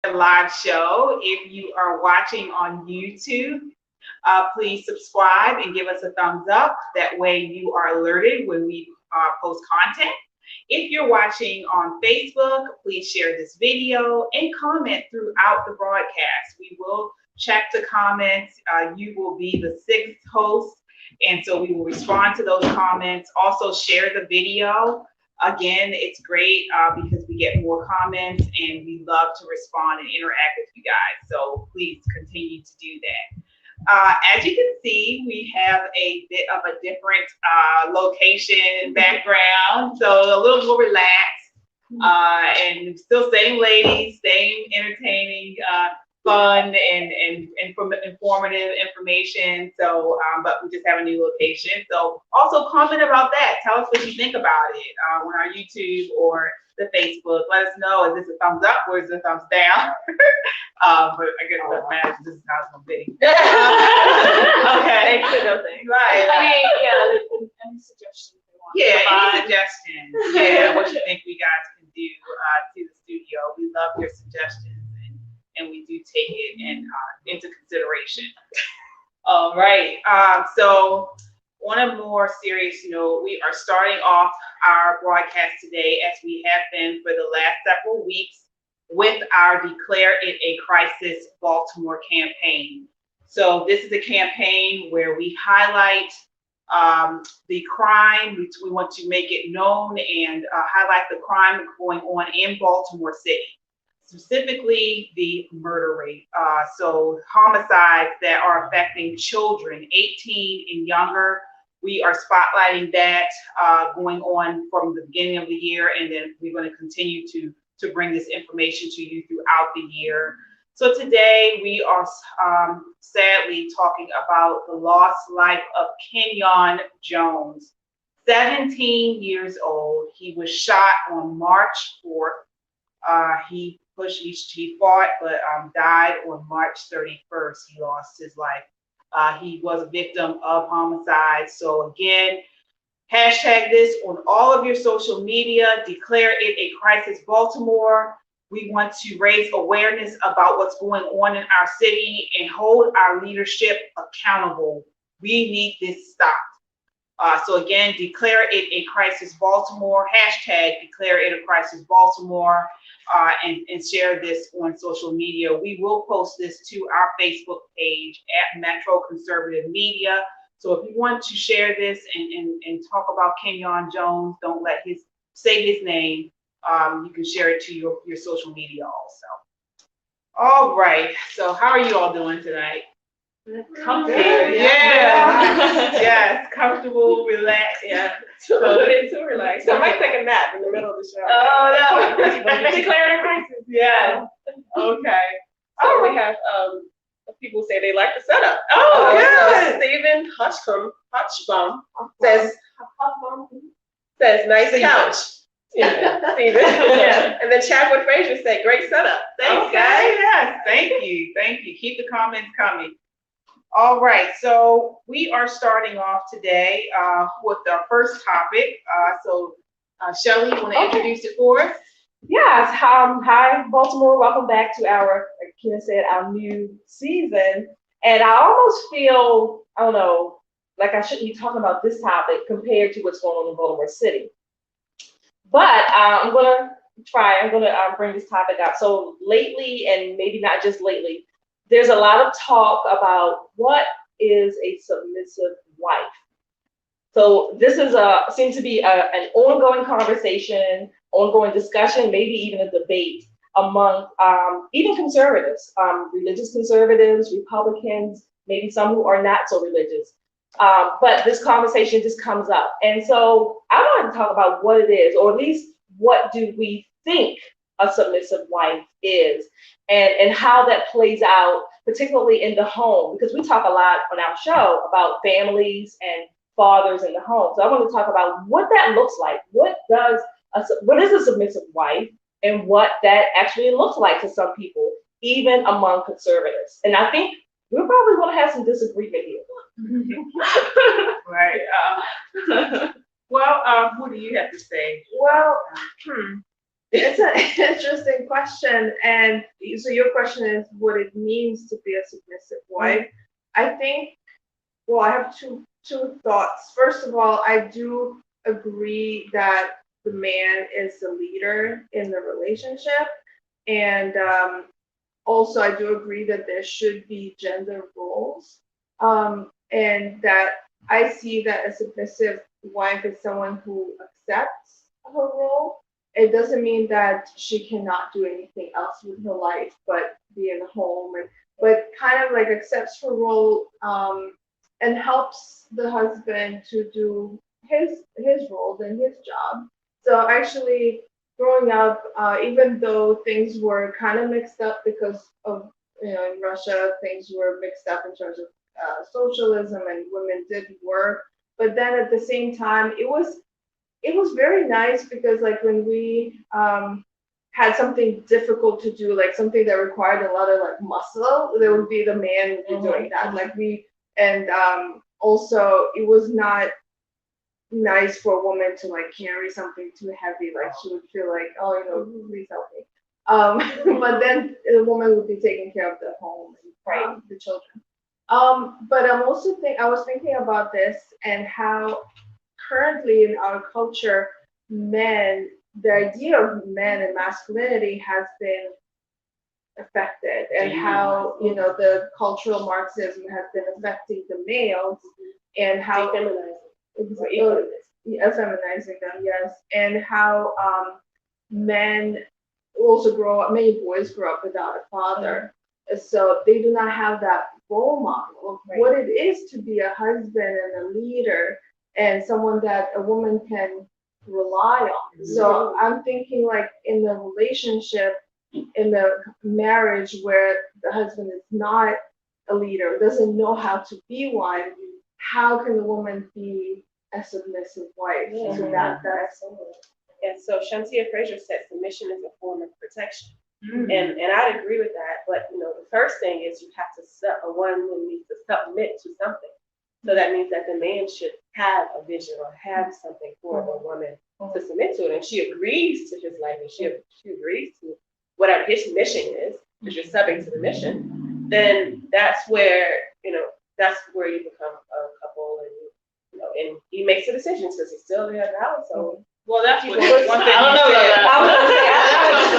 live show. If you are watching on YouTube, please subscribe and give us a thumbs up. That way you are alerted when we post content. If you're watching on Facebook, please share this video and comment throughout the broadcast. We will check the comments. You will be the sixth host, and so we will respond to those comments. Also, share the video. Again, it's great because we get more comments and we love to respond and interact with you guys. So please continue to do that. As you can see, we have a bit of a different location background, so a little more relaxed and still same ladies, same entertaining, fun and informative information. So, but we just have a new location. So also comment about that. Tell us what you think about it on our YouTube or the Facebook. Let us know, is this a thumbs up or is it a thumbs down? But I guess it doesn't matter. This is how it's gonna be. Okay. Right. I mean, yeah. Any suggestions? Yeah. Any suggestions? Yeah. What you think we guys can do to the studio? We love your suggestions, and we do take it into consideration. All right. So on a more serious note, we are starting off our broadcast today, as we have been for the last several weeks, with our Declare It a Crisis Baltimore campaign. So this is a campaign where we highlight the crime. We want to make it known and highlight the crime going on in Baltimore City, specifically the murder rate. So homicides that are affecting children 18 and younger. We are spotlighting that going on from the beginning of the year, and then we're going to continue to bring this information to you throughout the year. So today we are sadly talking about the lost life of Kenyon Jones, 17 years old. He was shot on March 4th. He fought, but died on March 31st. He lost his life. He was a victim of homicide. So again, hashtag this on all of your social media. Declare it a crisis, Baltimore. We want to raise awareness about what's going on in our city and hold our leadership accountable. We need this stopped. So again, declare it a crisis, Baltimore. Hashtag declare it a crisis, Baltimore, and share this on social media. We will post this to our Facebook page at Metro Conservative Media. So if you want to share this and talk about Kenyon Jones, don't say his name. You can share it to your social media also. All right. So how are you all doing tonight? Comfy. Yeah. Yes. Comfortable, relaxed. Yeah. Too relaxed. I might take a nap in the middle of the show. Oh no. Declare a crisis. Yeah. Okay. So we have people say they like the setup. Oh, so Stephen Hutchbaum says nice couch. Stephen. Yeah. And then Chadwick Frazier said great setup. Thanks, guys. Yes. Thank you. Keep the comments coming. All right. So we are starting off today with our first topic. So Shelly, you want to introduce it for us? Yes. Hi, Baltimore. Welcome back to our, like Kina said, our new season. And I almost feel, I don't know, like I shouldn't be talking about this topic compared to what's going on in Baltimore City. But I'm going to bring this topic up. So lately, and maybe not just lately, there's a lot of talk about what is a submissive wife. So this is seems to be an ongoing conversation, ongoing discussion, maybe even a debate among even conservatives, religious conservatives, Republicans, maybe some who are not so religious. But this conversation just comes up. And so I wanted to talk about what it is, or at least what do we think a submissive wife is, and how that plays out, particularly in the home, because we talk a lot on our show about families and fathers in the home. So I want to talk about what that looks like. What is a submissive wife, and what that actually looks like to some people, even among conservatives. And I think we're probably going to have some disagreement here. Right. Well, what do you have to say? Well, it's an interesting question, and So your question is what it means to be a submissive wife. I think, well, I have two thoughts. First of all, I do agree that the man is the leader in the relationship, and also I do agree that there should be gender roles, and that I see that a submissive wife is someone who accepts her role. It doesn't mean that she cannot do anything else with her life but be in the home, and but kind of like accepts her role, and helps the husband to do his role and his job. So actually, growing up, even though things were kind of mixed up because of, in Russia things were mixed up in terms of socialism and women did work, but then at the same time it was very nice because like when we had something difficult to do, like something that required a lot of like muscle, there would be the man doing that. Like we and also it was not nice for a woman to like carry something too heavy. Like she would feel like, oh, please help me. But then the woman would be taking care of the home and the children. But I was thinking about this and how currently in our culture, the idea of men and masculinity has been affected, and how the cultural Marxism has been affecting the males, and how effeminizing them, yes, and how men also many boys grow up without a father, so they do not have that role model of what it is to be a husband and a leader and someone that a woman can rely on. So I'm thinking like in the relationship, in the marriage where the husband is not a leader, doesn't know how to be one, how can the woman be a submissive wife? So that's And so Shantia Fraser said submission is a form of protection. And I'd agree with that. But the first thing is you have to a woman needs to submit to something. So that means that the man should have a vision or have something for the woman to submit to it. And she agrees to his life, and she agrees to whatever his mission is, because you're subbing to the mission, then that's where you become a couple, and and he makes the decisions because he's still in the house. So well, that's what one thing. I don't know. I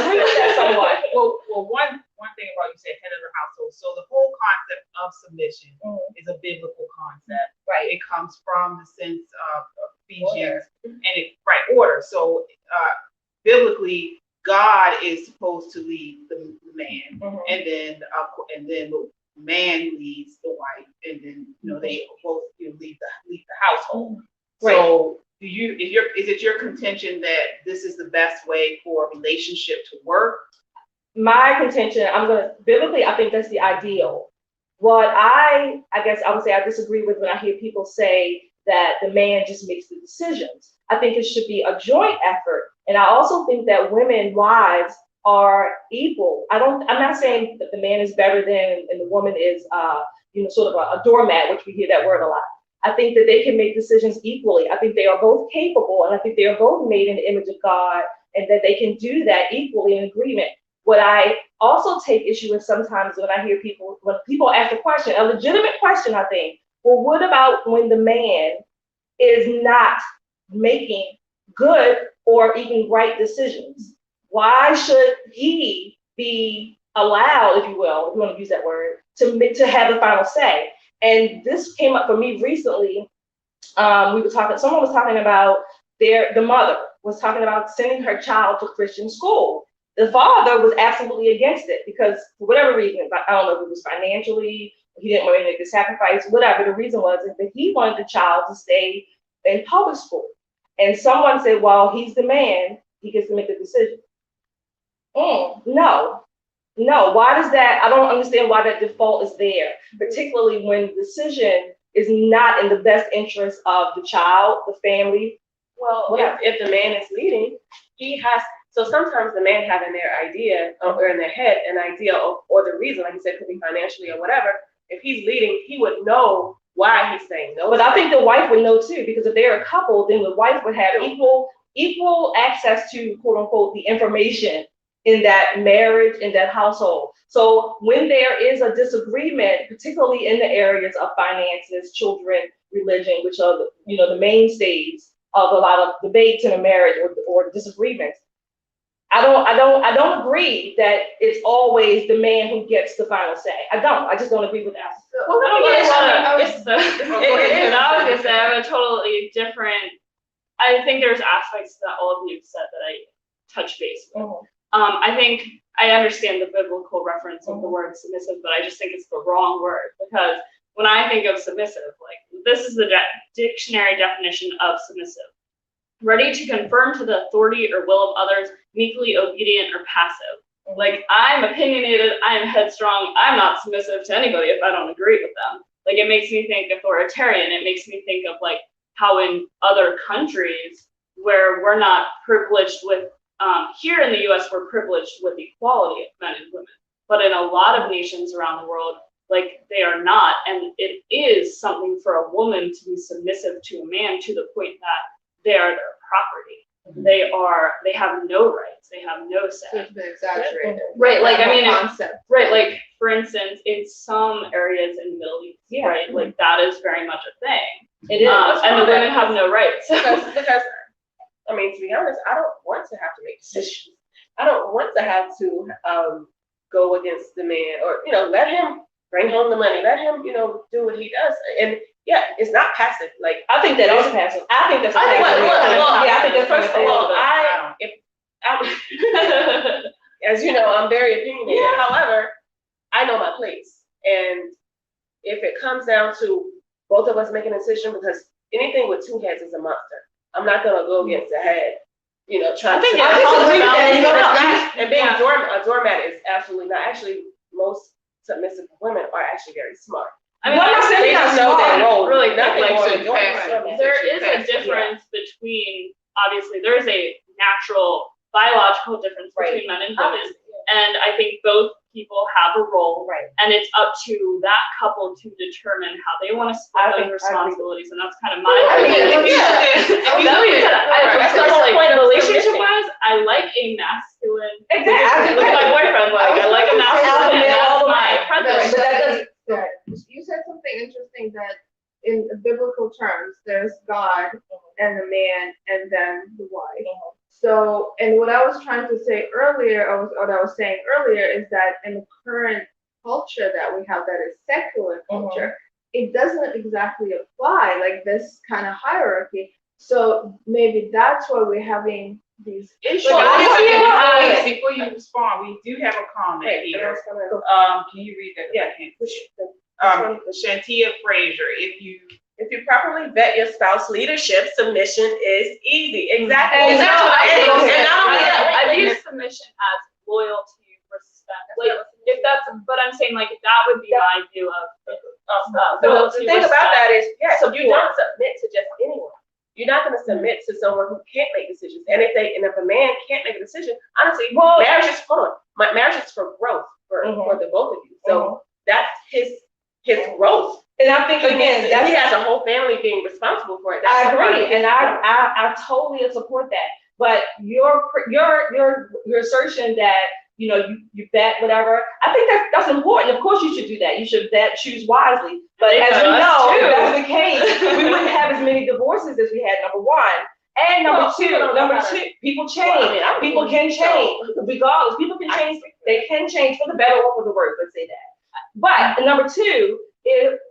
agree with that somewhat. Well, one thing about you said head of the household. So the whole concept of submission is a biblical concept. Right. It comes from the sense of Ephesians and order. So biblically, God is supposed to lead the man, and then the man leads the wife, and then they both lead the household. Right. So is it your contention that this is the best way for a relationship to work? My contention, biblically, I think that's the ideal. What I guess I would say I disagree with when I hear people say that the man just makes the decisions. I think it should be a joint effort. And I also think that wives are equal. I'm not saying that the man is better than and the woman is sort of a doormat, which we hear that word a lot. I think that they can make decisions equally. I think they are both capable, and I think they are both made in the image of God, and that they can do that equally in agreement. What I also take issue with sometimes when I hear when people ask a question, a legitimate question, I think, well, what about when the man is not making good or even right decisions? Why should he be allowed, if you will, if you want to use that word, to have the final say? And this came up for me recently. Someone was talking about the mother was talking about sending her child to Christian school. The father was absolutely against it because for whatever reason, I don't know if it was financially, he didn't want to make the sacrifice, whatever the reason was, that he wanted the child to stay in public school. And someone said, well, he's the man, he gets to make the decision. No, why does that? I don't understand why that default is there, particularly when the decision is not in the best interest of the child, the family. Well, if the man is leading, he has. So sometimes the man having their idea or in their head an idea or the reason, like you said, could be financially or whatever. If he's leading, he would know why he's saying no. But I think the wife would know too, because if they're a couple, then the wife would have equal access to quote unquote the information in that marriage, in that household. So when there is a disagreement, particularly in the areas of finances, children, religion, which are the mainstays of a lot of debates in a marriage or disagreements, I don't agree that it's always the man who gets the final say. I just don't agree with that. Well, let me get I was it's gonna say I have a totally different. I think there's aspects that all of you said that I touch base with. I think I understand the biblical reference of the word submissive, but I just think it's the wrong word, because when I think of submissive, like this is the dictionary definition of submissive: ready to conform to the authority or will of others, meekly obedient or passive. Like, I'm opinionated, I'm headstrong, I'm not submissive to anybody if I don't agree with them. Like, it makes me think authoritarian. It makes me think of like how in other countries where we're not privileged with, here in the US, we're privileged with equality of men and women. But in a lot of nations around the world, like, they are not. And it is something for a woman to be submissive to a man to the point that they are their property. They have no rights. They have no say. It's been exaggerated. Right, like, I mean, concept. right, like, for instance, in some areas in the Middle East, right, like, that is very much a thing. It is. And the women have no rights. because I mean, to be honest, I don't want to have to make decisions. I don't want to have to go against the man, or let him bring home the money, let him do what he does. And yeah, it's not passive. Like, I think that is passive. I think that's a passive. I think that's first of all, as you know, I'm very opinionated. Yeah. However, I know my place, and if it comes down to both of us making a decision, because anything with two heads is a monster. I'm not gonna go against the head. Trying to. And being a doormat is absolutely not. Actually, most submissive women are actually very smart. I mean, they just know their role. Really, nothing like, more so than doing there is a difference between, obviously, there is a natural biological difference between men and women. And I think both people have a role, and it's up to that couple to determine how they want to split those responsibilities, and that's kind of my opinion. Relationship-wise, I like a masculine. Exactly. Look at my boyfriend, like, I like a masculine, and that's my preference. But that doesn't. You said something interesting, that in biblical terms, there's God and the man and then the wife. So, and what I was trying to say earlier, what I was saying earlier, is that in the current culture that we have, that is secular culture, it doesn't exactly apply, like this kind of hierarchy. So maybe that's why we're having these issues. Before you respond, we do have a comment here. Can you read that? Yeah. Shantia Frazier, if you properly vet your spouse leadership, submission is easy. Exactly. And And that's what I think. not only that, I view submission as loyalty, respect. Like, if that's, but I'm saying, like, that would be my view of So the thing about that is, support. you don't submit to just anyone. You're not going to submit to someone who can't make decisions. And if a man can't make a decision, honestly, marriage is for growth for the both of you. So that's his growth. And I think again, he has a whole family being responsible for it. I agree, and I totally support that. But your assertion that you bet whatever, I think that's important. Of course, you should do that. You should choose wisely. But as we know, if that's the case, we wouldn't have as many divorces as we had. Number one. And number two, people change. People can change, regardless. People can change. They can change for the better or for the worse. Let's say that. But number two,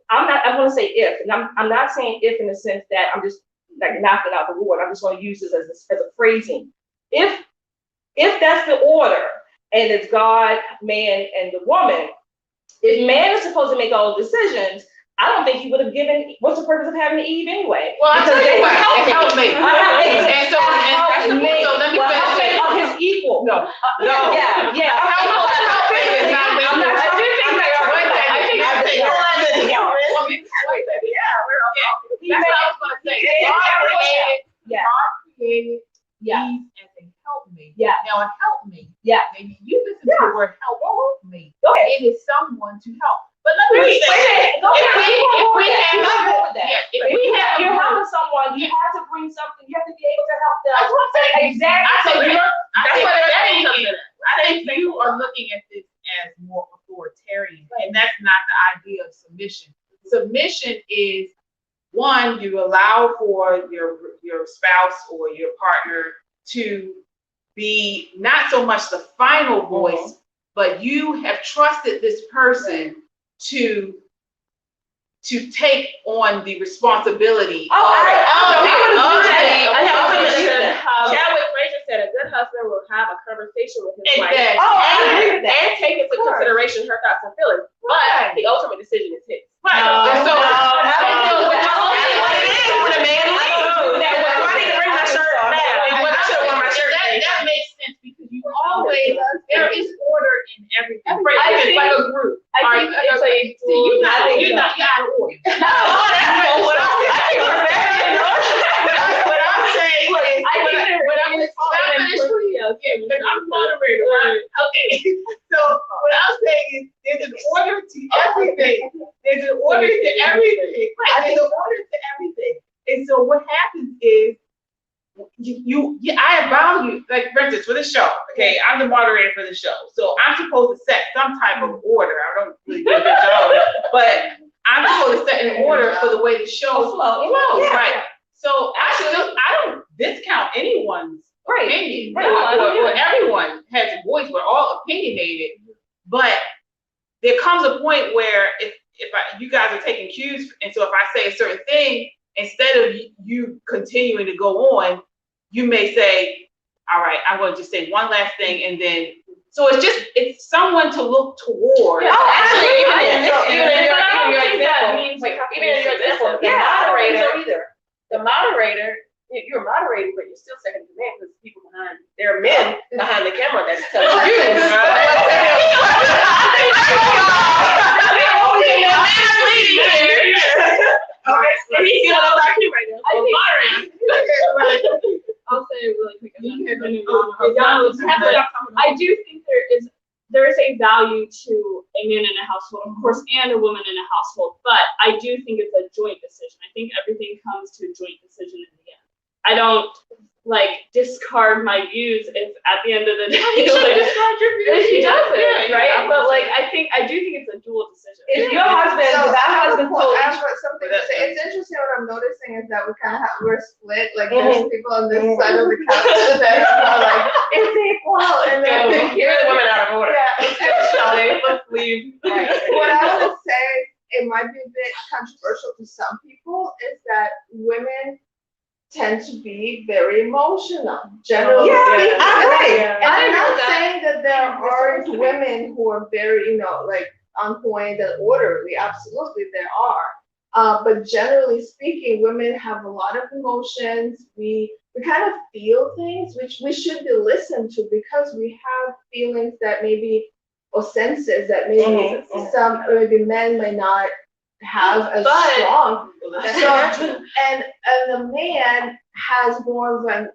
I want to say if, and I'm not saying if in the sense that I'm just like knocking out the word. I'm just going to use this as a phrasing. If that's the order, and it's God, man, and the woman, if man is supposed to make all the decisions, I don't think he would have given. What's the purpose of having Eve anyway? Well, I tell you what, help me. So let me finish. Of his equal. No. Yeah. Eve as a helpmate. Yeah. Now a helpmate. Yeah. Maybe you listen to the word help me. Okay. It is someone to help. But let me say, If you're helping someone, you have to bring something. You have to be able to help them. That's what I'm saying. Exactly. That's what I'm saying. I are looking at this as more authoritarian, and that's not the idea of submission. Submission is one, you allow for your spouse or your partner to be not so much the final voice, but you have trusted this person to take on the responsibility. Chadwick Fraser said a good husband will have a conversation with his wife. Exactly. And take into consideration her thoughts and feelings. But the ultimate decision is his. Right. No, So, no, when a man leaves, I need to bring my shirt back. I should have worn my shirt. that makes sense because you always, there is order in everything. I think- Like a group. I think it's like, You're not out of order. What I'm saying is, I'm moderator, right? Okay. So what I'm saying is, there's an order to everything. There's an order to everything. Right? There's an order to everything. And so what happens is, I value, like for instance, for the show, okay, I'm the moderator for the show. So I'm supposed to set some type of order. I don't really do a good job, but I'm supposed to set an order for the way the show flows, right? So I don't discount anyone's opinion, or everyone has a voice. We're all opinionated, but there comes a point where if you guys are taking cues, and so if I say a certain thing, instead of you continuing to go on, you may say, all right, I'm going to just say one last thing, and then, so it's someone to look toward. Even in your example, the moderator, you're moderating, but you're still second in command because people behind, there are men behind the camera that's telling I'll say it really quick. I do think there is a value to a man in a household, of course, and a woman in a household, but I do think it's a joint decision. I think everything comes to a joint decision in the end. I don't discard my views if at the end of the day discard your views. she does it, right? But I do think it's a dual decision. If your husband, I have something to say. It's interesting what I'm noticing is that we're split. Like there's people on this side of the couch that are like, it's equal, and then Here's the women out of order. Let's leave. What I would say, it might be a bit controversial to some people, is that women tend to be very emotional, generally. And I'm not saying that there aren't women who are very, on point and orderly. Absolutely, there are. But generally speaking, women have a lot of emotions. We kind of feel things which we should be listened to because we have feelings that maybe, or senses that maybe maybe men may not have as strong. So, and the man has more of an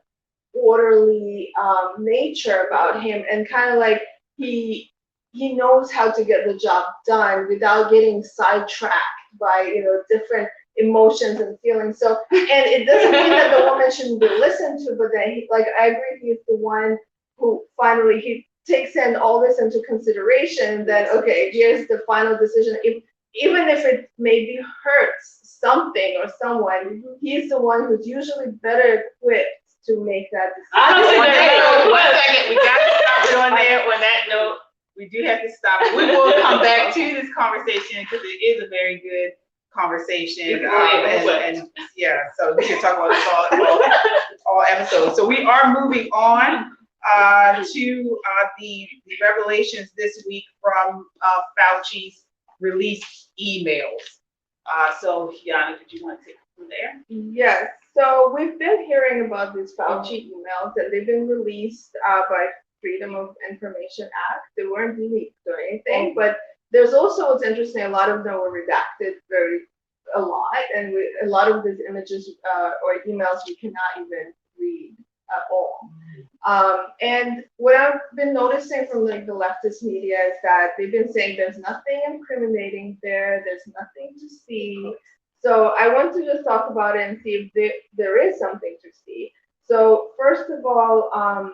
orderly nature about him, and kind of like he knows how to get the job done without getting sidetracked by different emotions and feelings. So, and it doesn't mean that the woman shouldn't be listened to, but then I agree, he's the one who finally he takes in all this into consideration. Then okay, here's the final decision. Even if it maybe hurts something or someone, he's the one who's usually better equipped to make that decision. One second, we got to stop it on there. On that note, we do have to stop it. We will come back to this conversation because it is a very good conversation. And so we can talk about this all episodes. So we are moving on to the revelations this week from Fauci's released emails. So Yana, did you want to take it from there? Yes. So we've been hearing about these Fauci emails, and they've been released by Freedom of Information Act. They weren't leaked or anything, but there's also, what's interesting, a lot of them were redacted a lot, and a lot of these images or emails we cannot even read at all. And what I've been noticing from the leftist media is that they've been saying there's nothing incriminating there, there's nothing to see. So I want to just talk about it and see if there is something to see. So first of all, I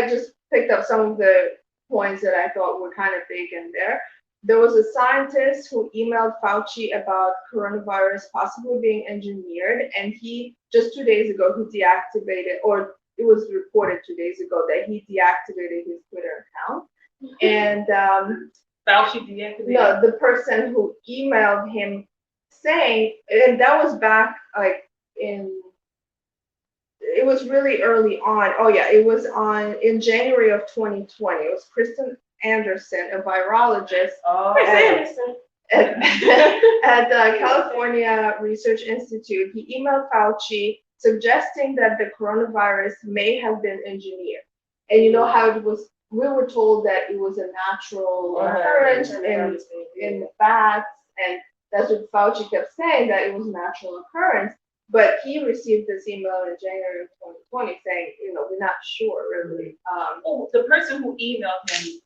just picked up some of the points that I thought were kind of big in there. There was a scientist who emailed Fauci about coronavirus possibly being engineered, and he just 2 days ago he deactivated, or it was reported 2 days ago that he deactivated his Twitter account. And Fauci deactivated? no, the person who emailed him saying, and that was back like it was really early on. Oh yeah, it was in January of 2020. It was Kristen Anderson, a virologist at the California Research Institute. He emailed Fauci suggesting that the coronavirus may have been engineered. And you know how it was, we were told that it was a natural occurrence in the bats, and that's what Fauci kept saying, that it was a natural occurrence. But he received this email in January of 2020 saying, we're not sure really. The person who emailed him,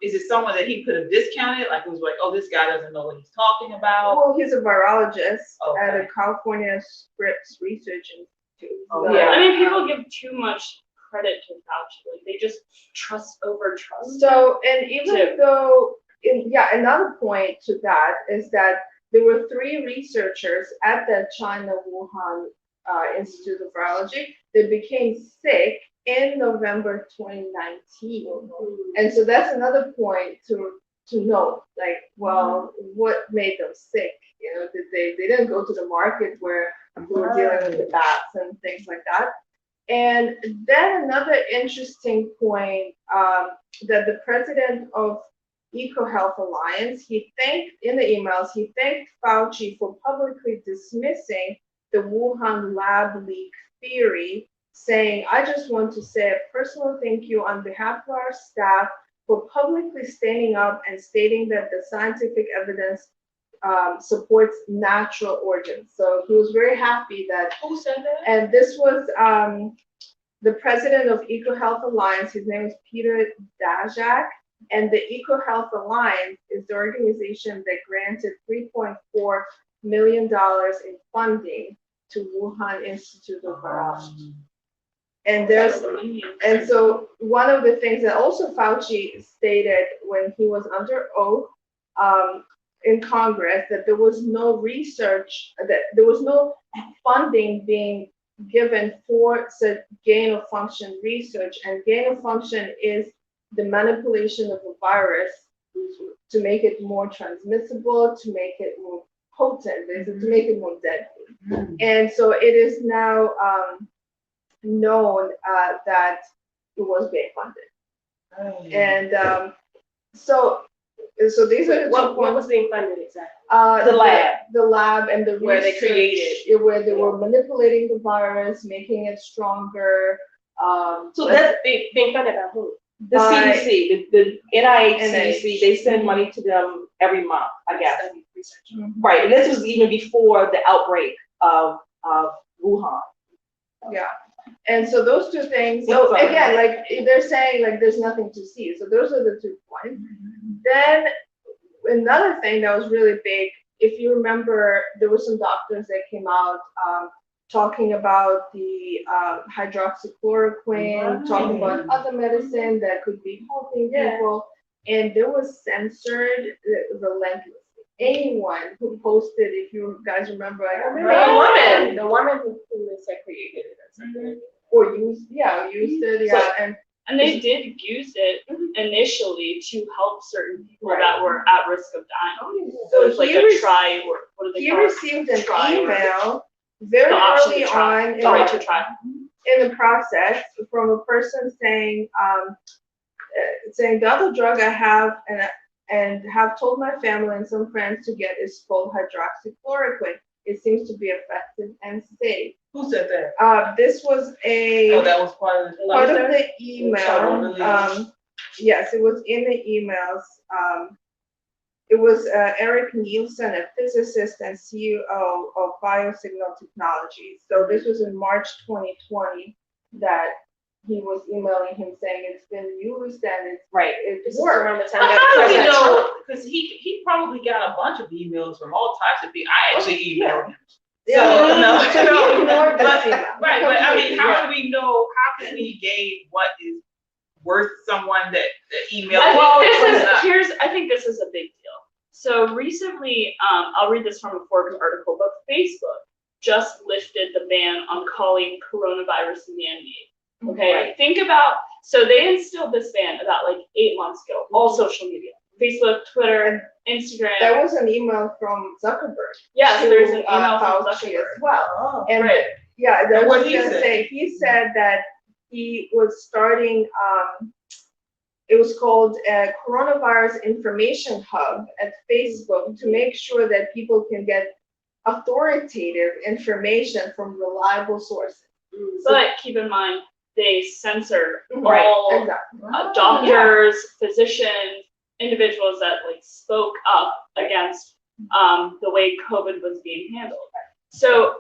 is it someone that he could have discounted? Like it was like, oh, this guy doesn't know what he's talking about. Well, he's a virologist at Okay. a California Scripps Research Institute. Oh, Yeah, I mean, people give too much credit to Fauci. Like, they just over trust. So, and even though, another point to that is that there were 3 researchers at the China Wuhan Institute of Virology that became sick in November 2019. And so that's another point to note, like, well, what made them sick? They didn't go to the market where we were dealing with the bats and things like that. And then another interesting point, that the president of EcoHealth Alliance, he thanked Fauci for publicly dismissing the Wuhan lab leak theory, saying, I just want to say a personal thank you on behalf of our staff for publicly standing up and stating that the scientific evidence supports natural origins. So he was very happy that. Who said that? And this was the president of EcoHealth Alliance. His name is Peter Daszak. And the EcoHealth Alliance is the organization that granted $3.4 million in funding to Wuhan Institute of Virology. And so one of the things that also Fauci stated when he was under oath in Congress, that there was no research, that there was no funding being given for gain of function research. And gain of function is the manipulation of a virus to make it more transmissible, to make it more potent, to make it more deadly. And so it is now known that it was being funded. And so these are the what was being funded exactly? The lab and the where they research, created, where they were manipulating the virus, making it stronger. So that's being funded by who? The CDC, the NIH, CDC, they send money to them every month, I guess. Right, and this was even before the outbreak of Wuhan. Yeah. And so those two things, so again, like they're saying, like there's nothing to see. So those are the 2 points. Then another thing that was really big, if you remember, there were some doctors that came out talking about the hydroxychloroquine, talking about other medicine that could be helping people, and there was censored relentlessly. Anyone who posted, if you guys remember, the woman who created it or used it, And they did use it initially to help certain people that were at risk of dying. So it's like a try, or what do they call it? He received an email very early on in the process from a person saying, the other drug I have and have told my family and some friends to get is called hydroxychloroquine. It seems to be effective and safe. Who said that? This was that was part of the email. Yes, it was in the emails. It was Eric Nielsen, a physicist and CEO of Biosignal Technologies. So this was in March 2020 that he was emailing him saying it's been used and it's This worked. is around the time How do we know? Because he probably got a bunch of emails from all types of people. I actually emailed him. Right, but I mean, how do we know? How can we gauge what is worth someone that emailed? I think this is a big deal. So recently, I'll read this from a Forbes article, but Facebook just lifted the ban on calling coronavirus man-made. Okay, Right. think about, so they instilled this ban about like 8 months ago, all social media, Facebook, Twitter, Instagram. There was an email from Zuckerberg. Yes, there's an to, email from Faux-chi Zuckerberg. as well. Oh, And right. yeah, that's And what what he said? He said that he was starting, it was called a coronavirus information hub at Facebook to make sure that people can get authoritative information from reliable sources. But keep in mind, they censor Right, all exactly. doctors, physicians, individuals that like spoke up against the way COVID was being handled. So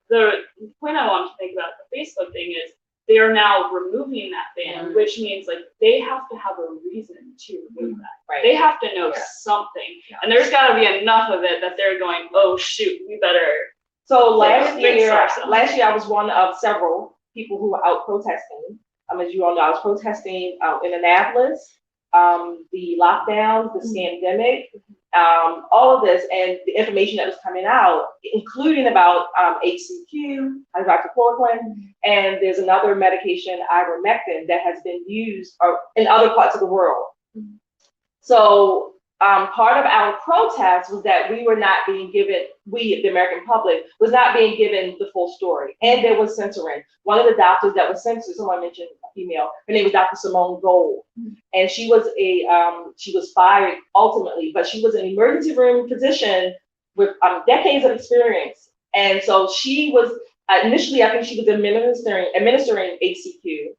the point I want to make about the Facebook thing is they are now removing that ban, which means like they have to have a reason to remove that. right. They have to know something, and there's got to be enough of it that they're going, oh shoot, we better. So last fix year ourselves. I was one of several people who were out protesting. As you all know, I was protesting in Annapolis, the lockdowns, the scandemic, all of this, and the information that was coming out, including about HCQ, hydroxychloroquine, and there's another medication, ivermectin, that has been used in other parts of the world. So part of our protest was that we were not being given, we, the American public, was not being given the full story, and there was censoring. One of the doctors that was censored, someone mentioned a female, her name was Dr. Simone Gold, and she was fired ultimately, but she was an emergency room physician with decades of experience, and so she was initially, I think she was administering HCQ.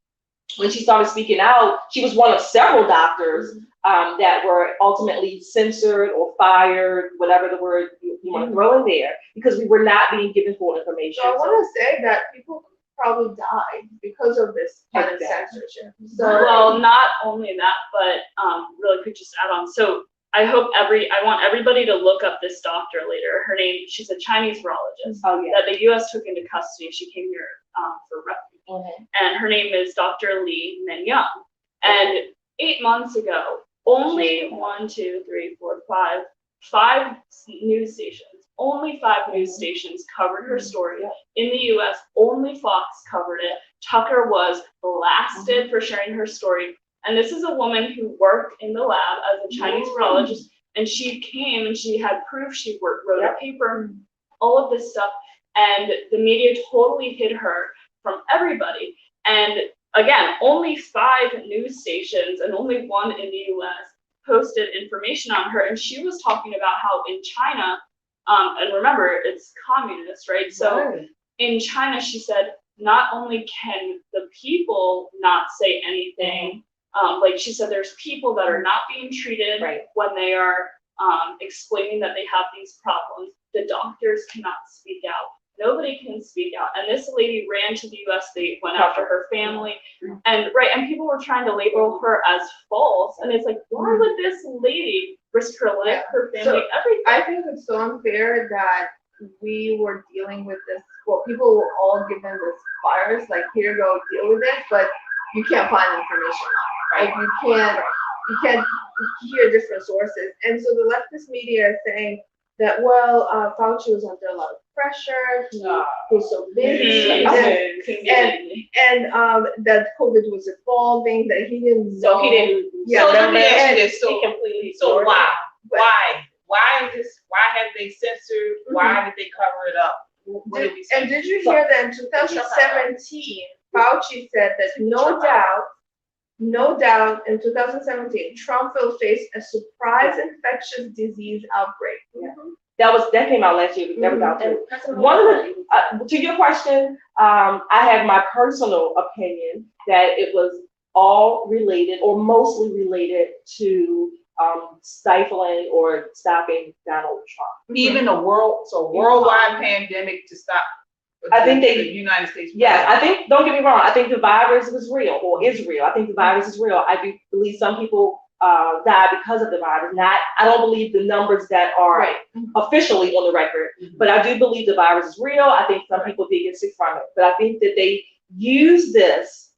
When she started speaking out, she was one of several doctors that were ultimately censored or fired, whatever the word you want to throw in there, because we were not being given full information. So I want to say that people probably died because of this kind of censorship. So Well, not only that, but really quick, just add on. So I want everybody to look up this doctor later. Her name, she's a Chinese virologist that the U.S. took into custody. She came here for refuge. And her name is Dr. Li Menyoung. And 8 months ago, only five news stations, only 5 news stations covered her story. In the US, only Fox covered it. Tucker was blasted for sharing her story. And this is a woman who worked in the lab as a Chinese virologist, and she came and she had proof, she wrote a paper, all of this stuff, and the media totally hid her from everybody. And again, only 5 news stations and only 1 in the US posted information on her, and she was talking about how in China, and remember, it's communist, right? So in China, she said, not only can the people not say anything, like she said, there's people that are not being treated when they are explaining that they have these problems. The doctors cannot speak out. Nobody can speak out. And this lady ran to the US, they went after her family, and people were trying to label her as false. And it's like, why would this lady risk her life, her family, everything? I think it's so unfair that we were dealing with this. Well, people were all given this virus, like, here, go deal with it, but you can't find information. Like, you can't hear different sources. And so the leftist media is saying that, well, Fauci was under a lot of pressure, he was so busy, and that COVID was evolving, that he didn't know. So he didn't. So let me ask you this. He completely. So why is this? Why have they censored? Why did they cover it up? What did we say? And did you hear that in 2017, Fauci said that no doubt, in 2017, Trump will face a surprise infectious disease outbreak. That came out last year. That was out too. One of the, to your question, I have my personal opinion that it was all related or mostly related to stifling or stopping Donald Trump. Even a worldwide pandemic to stop. I think the United States. Yes, I think, don't get me wrong, I think the virus was real or is real. I think the virus is real. I do believe some people die because of the virus. I don't believe the numbers that are officially on the record, but I do believe the virus is real. I think some people did get sick from it, but I think that they use this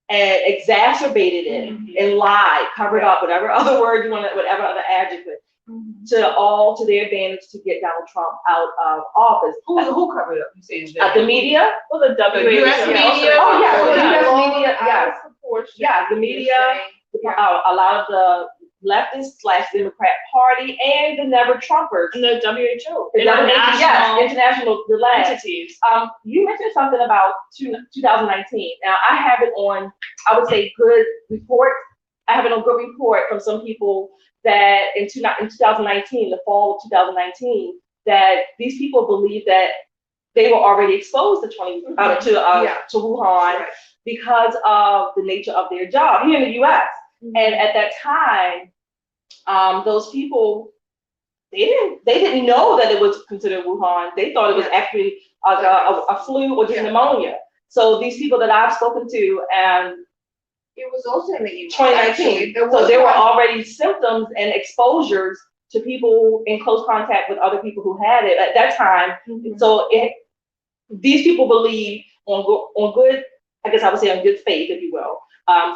and exacerbated it and lied, covered up, whatever other word you want, whatever other adjective, to their advantage to get Donald Trump out of office. Who covered up? You saying The media. Well, the WHO. US media. Oh yeah, Oh, the yeah. US media. Yeah, Support. yeah, the media. A lot of the leftist/Democrat Party and the Never Trumpers. And the WHO. The international entities. You mentioned something about 2019. Now I have it on, I would say, good report. I have it on good report from some people that in 2019, the fall of 2019, that these people believe that they were already exposed to Wuhan because of the nature of their job here in the U.S. And at that time, those people, they didn't know that it was considered Wuhan. They thought it was actually a flu or just pneumonia. So these people that I've spoken to, it was also in the email. 2019. So there were already symptoms and exposures to people in close contact with other people who had it at that time. So these people believe on good, I guess I would say on good faith, if you will,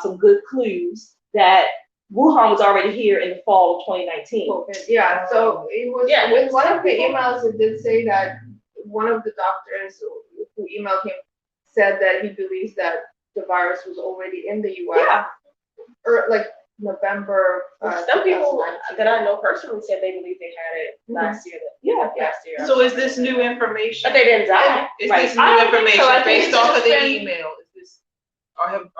some good clues that Wuhan was already here in the fall of 2019. Yeah, so it was, in one of the emails, it did say that one of the doctors who emailed him said that he believes that the virus was already in the U.S. Or like November. Some people that I know personally said they believe they had it last year. Last year. So is this new information? But they didn't die. Is this new information based off of the email? Is this?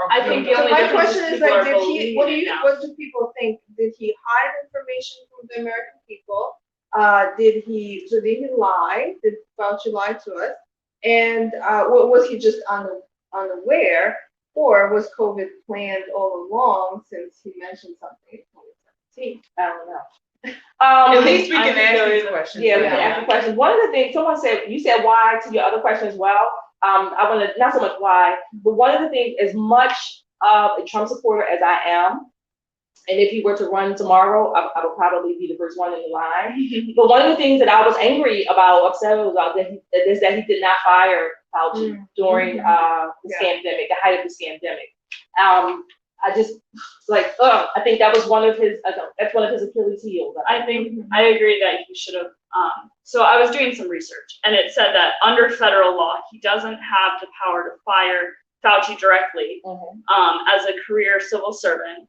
I think the So only my difference question is people like, are believing what do people think? Did he hide information from the American people? Did he lie? Did Fauci lie to us? And was he just unaware, or was COVID planned all along since he mentioned something in 2017? I don't know. At least we can ask these questions. Yeah, we can ask the questions. One of the things someone said, you said why to your other question as well. I want to, not so much why, but one of the things, as much of a Trump supporter as I am, and if he were to run tomorrow, I would probably be the first one in the line. But one of the things that I was angry about, upset about, is that he did not fire Fauci during the pandemic, the height of the pandemic. I just like, I think that was one of his, that's one of his Achilles heels. I think I agree that he should have. So I was doing some research, and it said that under federal law, he doesn't have the power to fire Fauci directly as a career civil servant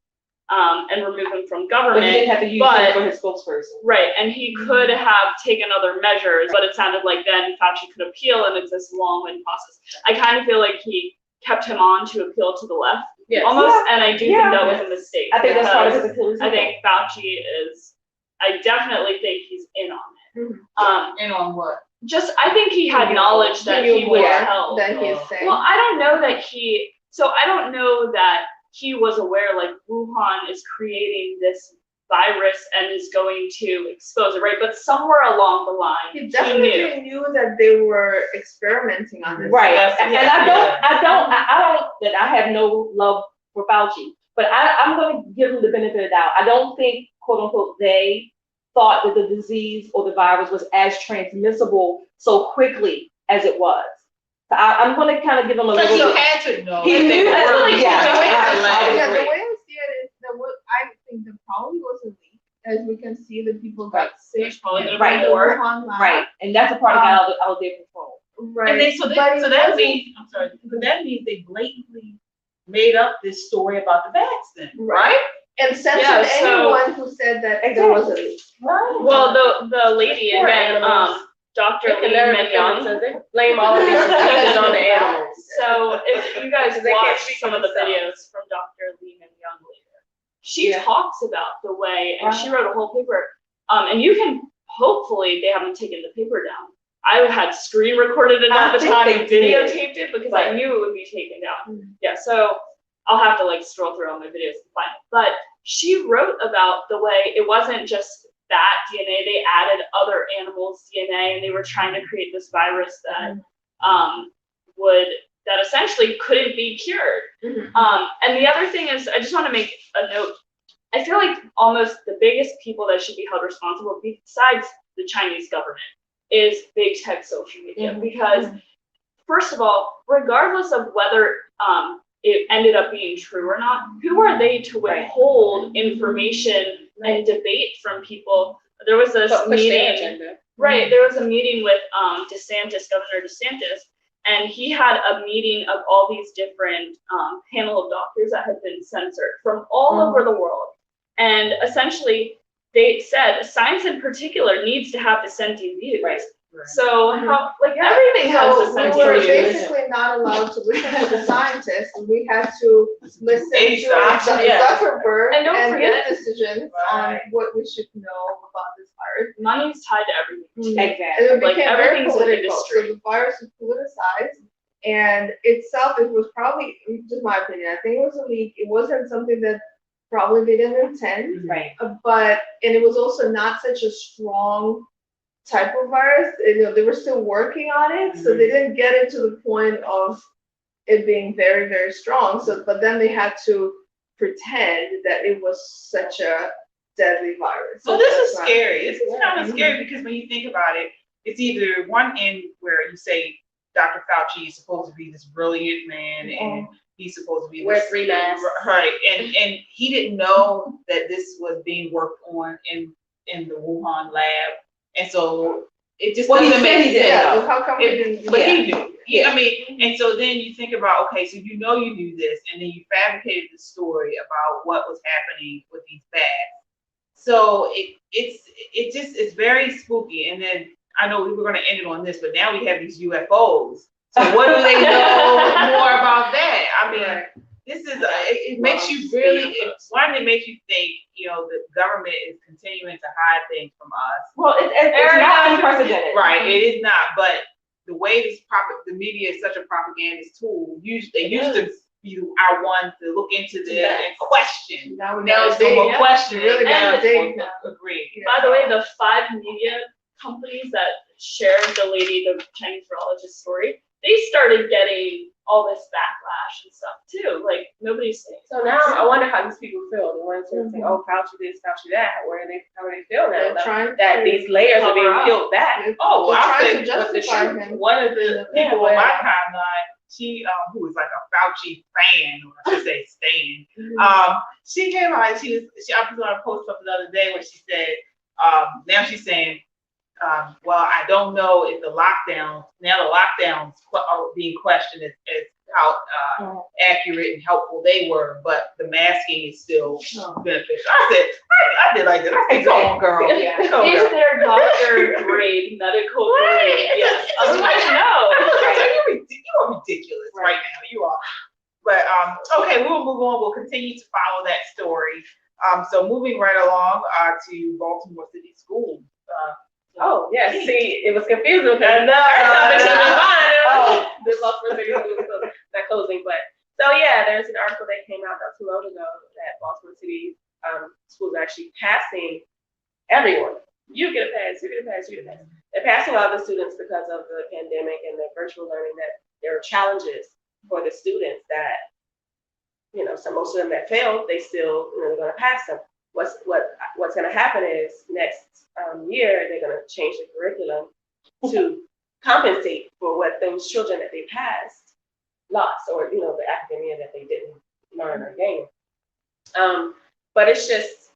and remove him from government. But he didn't have to use him for his spokesperson. Right, and he could have taken other measures, but it sounded like then Fauci could appeal, and it's this long-winded process. I kind of feel like he kept him on to appeal to the left, almost, and I do think that was a mistake. I think that's part of his Achilles heel. I think Fauci is, I definitely think he's in on it. In on what? Just, I think he had knowledge that he would tell. That he is saying. Well, I don't know that I don't know that he was aware, like, Wuhan is creating this virus and is going to expose it, right? But somewhere along the line, he definitely knew that they were experimenting on this. Right, and I have no love for Fauci, but I'm going to give him the benefit of the doubt. I don't think, quote unquote, they thought that the disease or the virus was as transmissible so quickly as it was. So I'm going to kind of give him a little bit. He had to know. He knew that. The way I see it is that what I think the problem was a leak. As we can see, the people got sick. Right, and that's a part of out of their control. Right. And that means they blatantly made up this story about the vaccine, right? And censored anyone who said that there was a leak. Right. Well, the lady again, Dr. Lee Young, blame all of these diseases on the animals. So if you guys watch some of the videos from Dr. Lee Young later, she talks about the way, and she wrote a whole paper. And you can, hopefully, they haven't taken the paper down. I had screen recorded it at the time and videotaped it because I knew it would be taken down. Yeah, so I'll have to like scroll through all my videos to find it. But she wrote about the way it wasn't just that DNA, they added other animals' DNA, and they were trying to create this virus that that essentially couldn't be cured. And the other thing is, I just want to make a note. I feel like almost the biggest people that should be held responsible, besides the Chinese government, is big tech social media. Because, first of all, regardless of whether it ended up being true or not. Who are they to withhold information and debate from people? There was this meeting, right? There was a meeting with Governor DeSantis, and he had a meeting of all these different panel of doctors that had been censored from all over the world. And essentially, they said science in particular needs to have dissenting views. Right. So how, like, everything has So we dissenting were views. basically not allowed to listen to the scientists, and we had to listen to Exactly. Zuckerberg And don't and forget- get decisions on what we should know about this virus. Money's tied to everything. Exactly. And it Like, became very everything's an political. So industry. the virus was politicized, and itself, it was probably, just my opinion, I think it was a leak. It wasn't something that probably they didn't intend, Right. but, and it was also not such a strong type of virus. You know, they were still working on it, so they didn't get it to the point of it being very, very strong. So, but then they had to pretend that it was such a deadly virus. So So this that's is not- scary. This is kind of scary because when you think about it, it's either one end where you say Dr. Fauci is supposed to be this brilliant man and he's supposed to be Wear this, 3 masks. right? And he didn't know that this was being worked on in the Wuhan lab, and so it just Well, he doesn't said make he sense. didn't know. So how come we didn't? But Yeah. he knew. Yeah. I mean, and so then you think about, okay, so you know you knew this, and then you fabricated the story about what was happening with these bags. So it's very spooky. And then I know we were going to end it on this, but now we have these UFOs. So what do they know more about that? I mean, this is it makes you really. It makes you think. You know, the government is continuing to hide things from us. Well, it's not unprecedented. Right, it is not. But the way the media is such a propagandist tool, they used to be our one to look into this and question. Now Now it's no more question. Really got big. Agreed. By the way, the 5 media companies that shared the Chinese virologist story, they started getting all this backlash and stuff too. Like, nobody's saying. So now I wonder how these people feel. The ones who are saying, "Oh, Fauci this, Fauci that." How do they feel now? They're trying That to these layers are being cover up. peeled back. Oh, They're I'll trying say to justify him. one of the Yeah, people on well- my timeline, she who was like a Fauci fan, or I should say stan. She came out and I was on a post up the other day where she said, now she's saying, well, I don't know if the lockdowns are being questioned as how accurate and helpful they were, but the masking is still beneficial. I said, I did like that. I said, come on, girl. Yeah. Come on, Is girl. there doctor grade medical grade? Yes. Otherwise, no. You are ridiculous right now. You are. But okay, we'll move on. We'll continue to follow that story. So moving right along to Baltimore City Schools. Oh, yeah. See, it was confusing because I know. this Baltimore City Schools, that closing. But so yeah, there's an article that came out not too long ago that Baltimore City schools are actually passing everyone. You get a pass. You get a pass. You get a pass. They're passing all the students because of the pandemic and the virtual learning. That there are challenges for the students that, so most of them that failed, they still, they're going to pass them. What's going to happen is next year they're going to change the curriculum to compensate for what those children that they passed lost, or the academia that they didn't learn or gain. But it's just,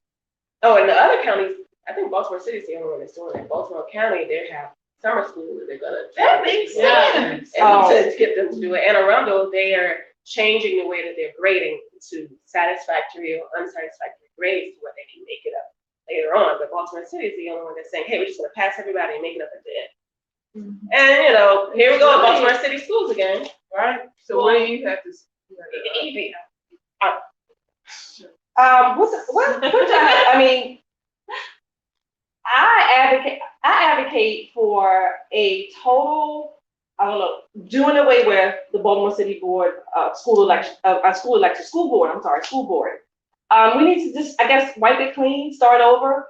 and the other counties, I think Baltimore City is the only one that's doing it. Baltimore County, they have summer school that they're gonna. That makes sense. To get them to do it. Anne Arundel, they are changing the way that they're grading to satisfactory or unsatisfactory grades to where they can make it up later on. But Baltimore City is the only one that's saying, hey, we're just gonna pass everybody and make it up at the end. And here we go, Baltimore City schools again. Right? So what do you have to I mean, I advocate for a total, doing away with the Baltimore City Board school board. We need to just, I guess, wipe it clean, start over.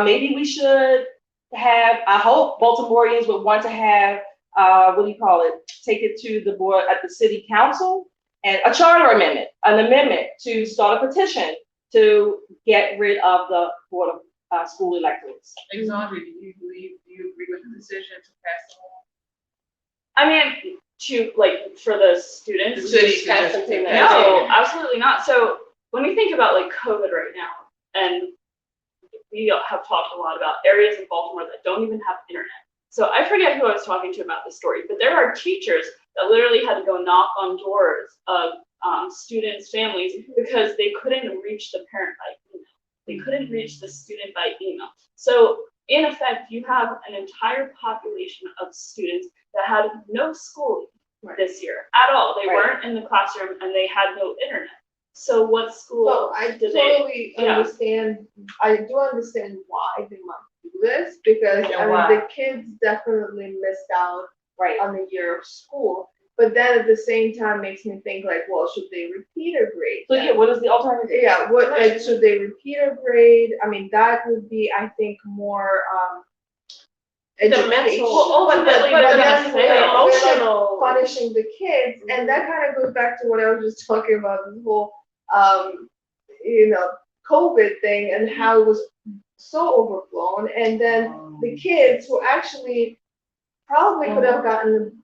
Maybe we should have, I hope Baltimoreans would want to have, take it to the board at the city council and a charter amendment, an amendment to start a petition to get rid of the board of school electors. Alexandra, do you agree with the decision to pass the law? I mean, to like for the students. The cities Have just something take that- that. No, absolutely not. So when we think about like COVID right now, and we have talked a lot about areas in Baltimore that don't even have internet. So I forget who I was talking to about this story, but there are teachers that literally had to go knock on doors of students' families because they couldn't reach the parent by email. They couldn't reach the student by email. So in effect, you have an entire population of students that had no schooling this year at all. They weren't in the classroom and they had no internet. So what school So I did totally yeah. understand, I do understand why they want to do this, because And I mean, why? the kids definitely missed out Right. on the year of school. But then at the same time makes me think like, well, should they repeat a grade? So yeah, what is the alternative? Yeah, what, like, should they repeat a grade? I mean, that would be, I think, more, The education. mental, Well, ultimately, but they're then gonna the fail. emotional. Punishing the kids, and that kind of goes back to what I was just talking about, this whole, COVID thing and how it was so overblown, and then the kids who actually probably could have gotten,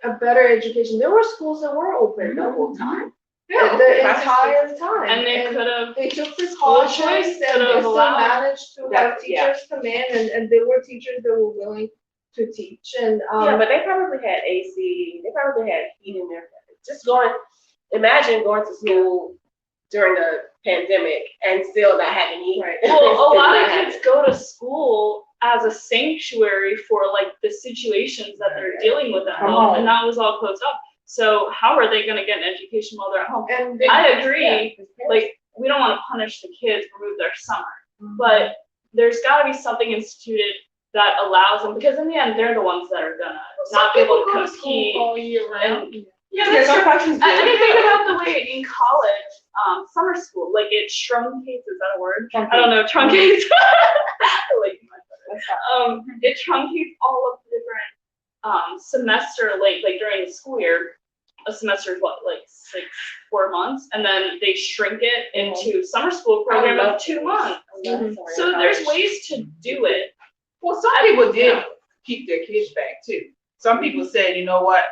a better education. There were schools that were open the whole time, the entire time, And they could have. they took School precautions choice and could they have still allowed- managed to have teachers come in, and there were teachers that were willing to teach, and Yeah, but they probably had AC, they probably had heat in their, just imagine going to school during a pandemic and still not having heat. Right. Well, a lot of kids go to school as a sanctuary for like the situations that they're dealing with at home, and that was all closed up. So how are they gonna get an education while they're at home? and I agree, like, we don't wanna punish the kids, remove their summer, but there's gotta be something instituted that allows them, because in the end, they're the ones that are gonna not be able to compete. all year round. Yeah, There's that's some true. countries I do. mean, think about the way in college, summer school, like it truncates, is that a word? I don't know, truncates. I like my it truncates all of the different semester length, like during the school year. A semester is what, like 4 months, and then they shrink it into summer school program of 2 months. So there's ways to do it. Well, some people did keep their kids back too. Some people said, you know what,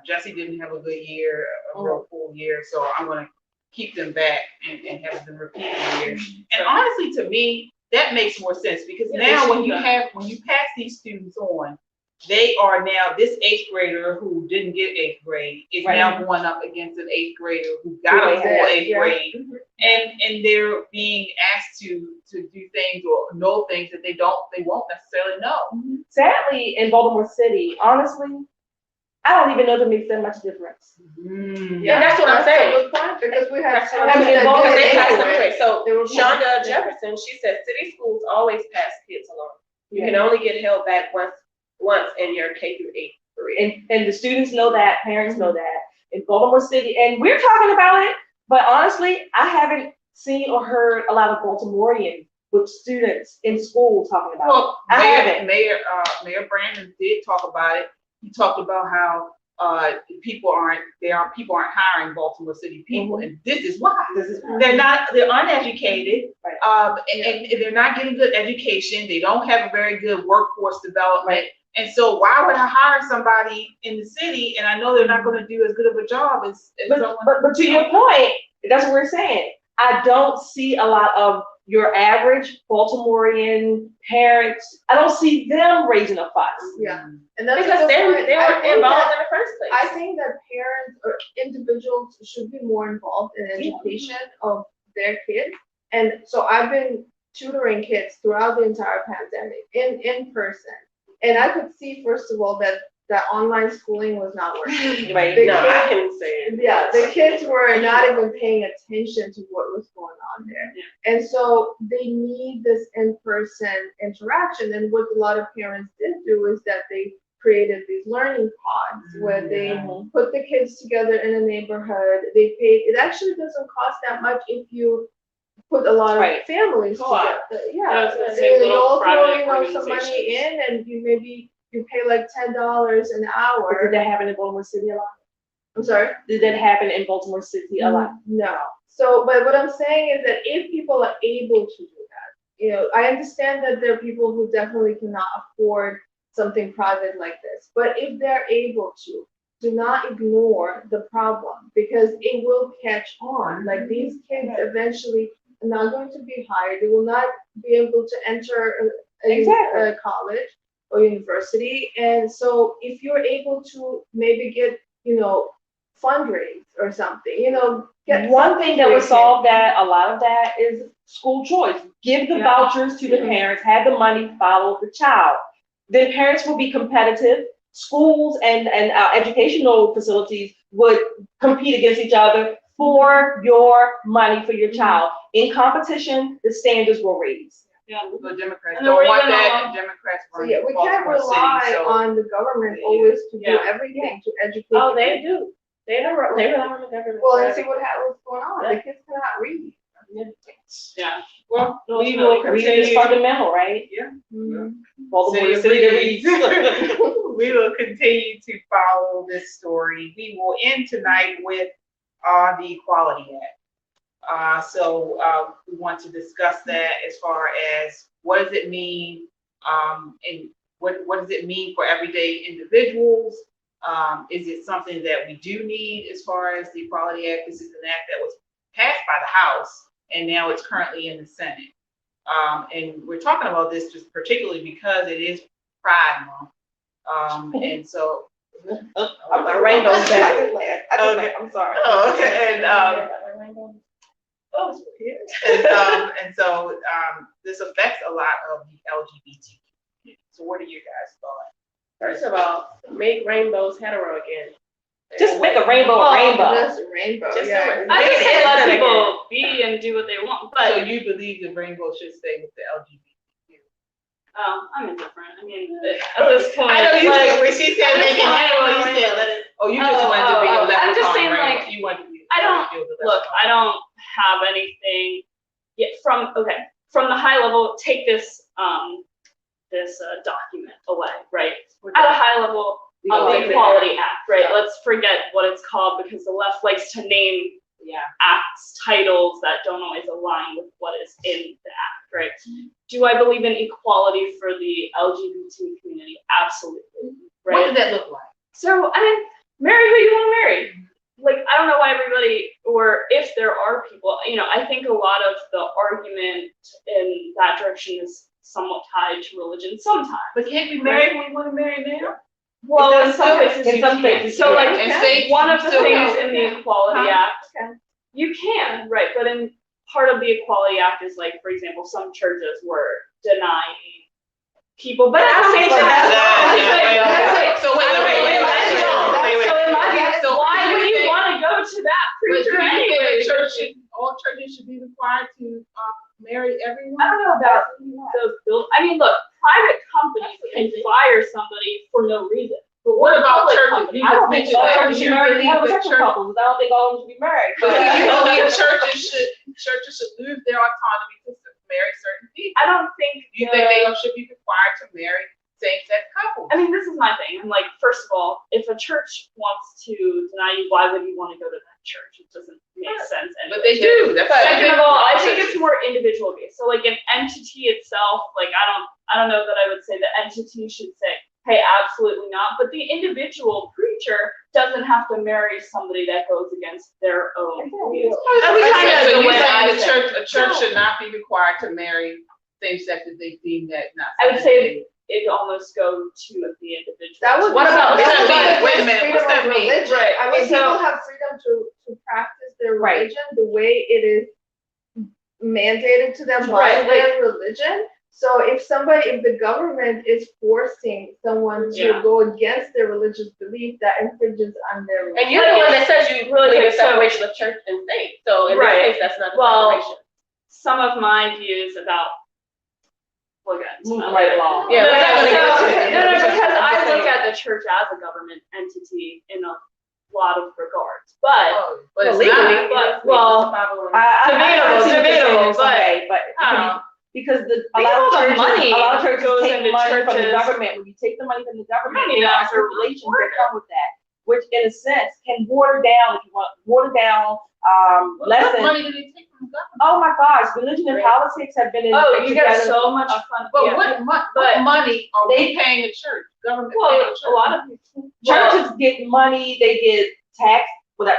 Jesse didn't have a good year, a real full year, so I'm gonna keep them back and have them repeat the year. And honestly, to me, that makes more sense, because now when you pass these students on, they are now, this 8th grader who didn't get 8th grade is now going up against an 8th grader who got a full 8th grade. And they're being asked to do things or know things that they won't necessarily know. Sadly, in Baltimore City, honestly, I don't even know if it makes that much difference. Yeah, that's what I'm saying. a good point, because we have That's what students I'm saying. that Because did they it pass them anyway. away. So They were Shonda Jefferson, she said city schools always pass kids along. You can only get held back once in your K through 8th grade. And the students know that, parents know that. In Baltimore City, and we're talking about it, but honestly, I haven't seen or heard a lot of Baltimoreans with students in school talking about it. Well, I haven't. Mayor Brandon did talk about it. He talked about how people aren't hiring Baltimore City people, and this is why. They're uneducated, and they're not getting good education. They don't have a very good workforce development. And so why would I hire somebody in the city and I know they're not going to do as good of a job as someone? But to your point, that's what we're saying. I don't see a lot of your average Baltimorean parents. I don't see them raising a fuss. Yeah, and that's Because they were I think involved that- in the first place. I think that parents or individuals should be more involved in education of their kids. And so I've been tutoring kids throughout the entire pandemic in person. And I could see, first of all, that online schooling was not working. Right. The No, I kids- can say it. Yeah, the kids were not even paying attention to what was going on there. And so they need this in-person interaction. And what a lot of parents did do is that they created these learning pods where they put the kids together in a neighborhood. They paid, it actually doesn't cost that much if you put a lot of families Co-op. together. Yeah, I was Yeah, gonna say they little all throw, private some money organizations. in, and you pay like $10 an Or hour. did that happen in Baltimore City a lot? I'm sorry? Did that happen in Baltimore City a lot? No. So, but what I'm saying is that if people are able to do that, I understand that there are people who definitely cannot afford something private like this. But if they're able to, do not ignore the problem because it will catch on. Like these kids eventually are not going to be hired. They will not be able to enter a college or university. And so if you're able to maybe get, fundraise or something, get One thing that for would your solve kid. that, a lot of that, is school choice. Give the vouchers to the parents, have the money follow the child. The parents will be competitive. Schools and educational facilities would compete against each other for your money for your child. In competition, the standards will raise. Yeah. The Democrats And don't then we're want even that, on- and Democrats So run yeah, we can't Baltimore rely City, so. on the government always to do Yeah. everything to educate. Oh, the they kids. do. They rely on the government. Well, and see what's going on. The kids cannot read. Yeah. Well, we Ultimately, will Reading is continue. fundamental, right? Baltimore City reads. We will continue to follow this story. We will end tonight with the Equality Act. So we want to discuss that as far as what does it mean, and what does it mean for everyday individuals? Is it something that we do need as far as the Equality Act? This is an act that was passed by the House, and now it's currently in the Senate. And we're talking about this just particularly because it is Pride Month. And so My rainbow's back. Okay. I'm sorry. Oh, okay. And so this affects a lot of the LGBT community. So what are your guys' thoughts? First of all, make rainbows hetero again. Just make a rainbow a rainbow. Just a rainbow. Just Yeah. I just say let Again. people be and do what they want, So but you believe the rainbow should stay with the LGBT? I'm indifferent. I mean, at this point, I know you like, said when she said at this make it point, hetero, you rainbow. said let it. Oh, you just wanted to be a leprechaun I'm just saying, rainbow. like, You wanted to be. I don't look. I don't have anything yet from the high level. Take this document away, right? At a high level of the Equality Act, right? Let's forget what it's called because the left likes to name acts titles that don't always align with what is in the act, right? Do I believe in equality for the LGBT community? Absolutely, right? What did that look like? So, I mean, marry who you want to marry. Like, I don't know why everybody, or if there are people, I think a lot of the argument in that direction is somewhat tied to religion sometimes. But can't we marry who we want to marry now? Well, in Is some that cases, in you some can. cases, So, you like, can. And states one of the still things can. in the Equality Act, you can, right? But in part of the Equality Act is like, for example, some churches were denying people, but at the same time, So wait. So in my case, why would you want to go to that preacher anyway? All churches should be required to marry everyone? I don't know about those bills. I mean, look, private companies can fire somebody for no reason. But What about public churches? companies? You I don't just think mentioned all that. churches You should marry believe that homosexual church- couples. I don't think all of them should be married. But you believe churches should lose their autonomy to marry certain people. I don't think You think they should be required to marry same-sex couples? I mean, this is my thing. I'm like, first of all, if a church wants to deny you, why would you want to go to that church? It doesn't make sense. But they do. That's why Second of all, I think it's more individual based. So like an entity itself, like I don't know that I would say the entity should say, hey, absolutely not. But the individual preacher doesn't have to marry somebody that goes against their own views. That's kind of So the you're way I saying say. a church should not be required to marry same-sex if they deem that not. I would say it almost go to the individual. That would What about- that what's that mean? would Wait a be minute, freedom what's that of mean? religion. Right. I mean, So- people have freedom to practice their Right. religion the way it is mandated to them by Right, their religion. So if the government is forcing someone to go against their religious belief, that infringes on their religion. And you're the one that says you Really believe in good, so- separation of church and state. So in Right. this case, that's not a Well, separation. some of my views about Moving right along. Yeah, we're not gonna get No, into it. because I look at the church as a government entity in a lot of regards, but But it's legally, not. well, I see what you're saying debatable, in some way, but I don't know. because a Think lot about of the churches, money a lot of churches goes take into money from the churches. government. When you take the money from the government, Money there are that's a stipulations that reporter. come with that, which in a sense can water down, if you want, What lessen. money do they take from from government. Oh my gosh, religion and politics have been in. Oh, you get together. so much fun. But yeah. what But- money are we paying the church? Government Well, paying the church? a lot of people. Churches get money, they get tax,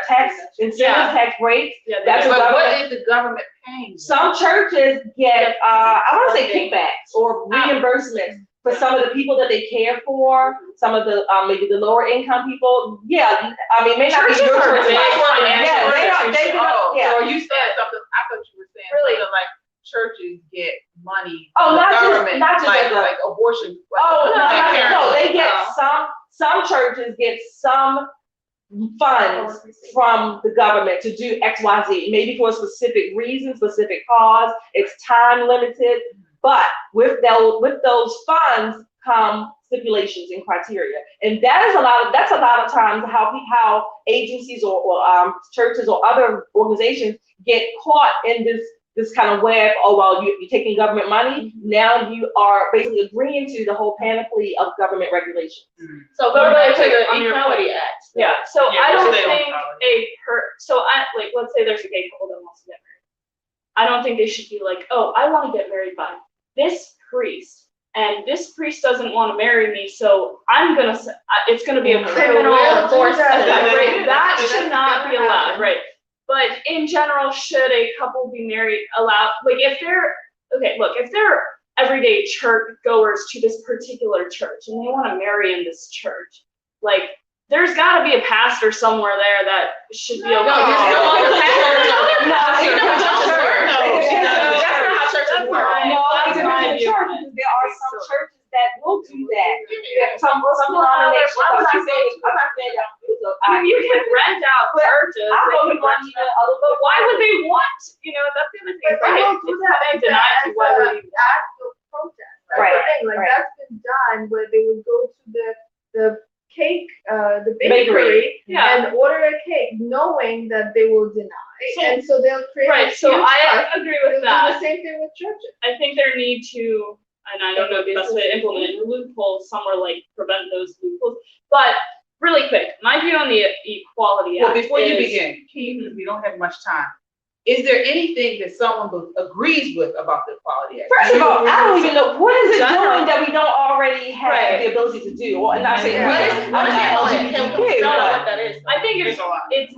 tax incentives, Yeah. tax breaks. Yeah, they That's do. what But what government- is the government paying? them? Some churches get, I want to say kickbacks or reimbursements for some of the people that they care for, some of the, maybe the lower income people. Yeah, I mean, may not be Churches your are church. big financial Yeah, they are, institutions. yeah. So you said something, I thought you were saying Really? something like churches get money Oh, from the not just- government, not just like, as a- like abortion. Oh, no, Planned no, they Parenthood. get some churches get some funds from the government to do X, Y, Z, maybe for a specific reason, specific cause, it's time limited, but with those funds come stipulations and criteria. And that's a lot of times how agencies or churches or other organizations get caught in this kind of web. Oh, well, you're taking government money. Now you are basically agreeing to the whole panoply of government regulations. So Going back to on the your Equality point. Act. Yeah, so Yeah, I we'll don't stay on think equality. let's say there's a gay couple that wants to get married. I don't think they should be like, oh, I want to get married by this priest, and this priest doesn't want to marry me, so it's gonna be a criminal force. right? That should not be allowed, right? But in general, should a couple be married allowed? Like if they're everyday church goers to this particular church and they want to marry in this church, like there's got to be a pastor somewhere there that should be okay. there's no other pastor. No, That's my view. there are some churches that will do that. Some denominations. I'm not saying that. I mean, you can rent out churches. I they know can you want rent to out- But why would they want? That's the other thing. But they don't do that It's denied you. Why would you? Act of protest. That's Right, the thing. Like right. that's been done where they would go to the cake, the Bakery. bakery, Yeah. and order a cake, knowing that they will deny, and so they'll create. Right. a So huge I fuss. agree They'll with do that. the same thing with churches. I think there need to, and I don't know the best way to implement it, loopholes somewhere, like prevent those loopholes. But really quick, my view on the Equality Act. Well, before you is- begin, because we don't have much time, is there anything that someone agrees with about the Equality Act? First of all, I don't even know, what is it General. doing that we don't already have Right. the ability to do? Well, and I say, Yeah. we, What is- I'm what is not it doing? LGBTQ, Don't know but- what that is. I think There's a lot. it's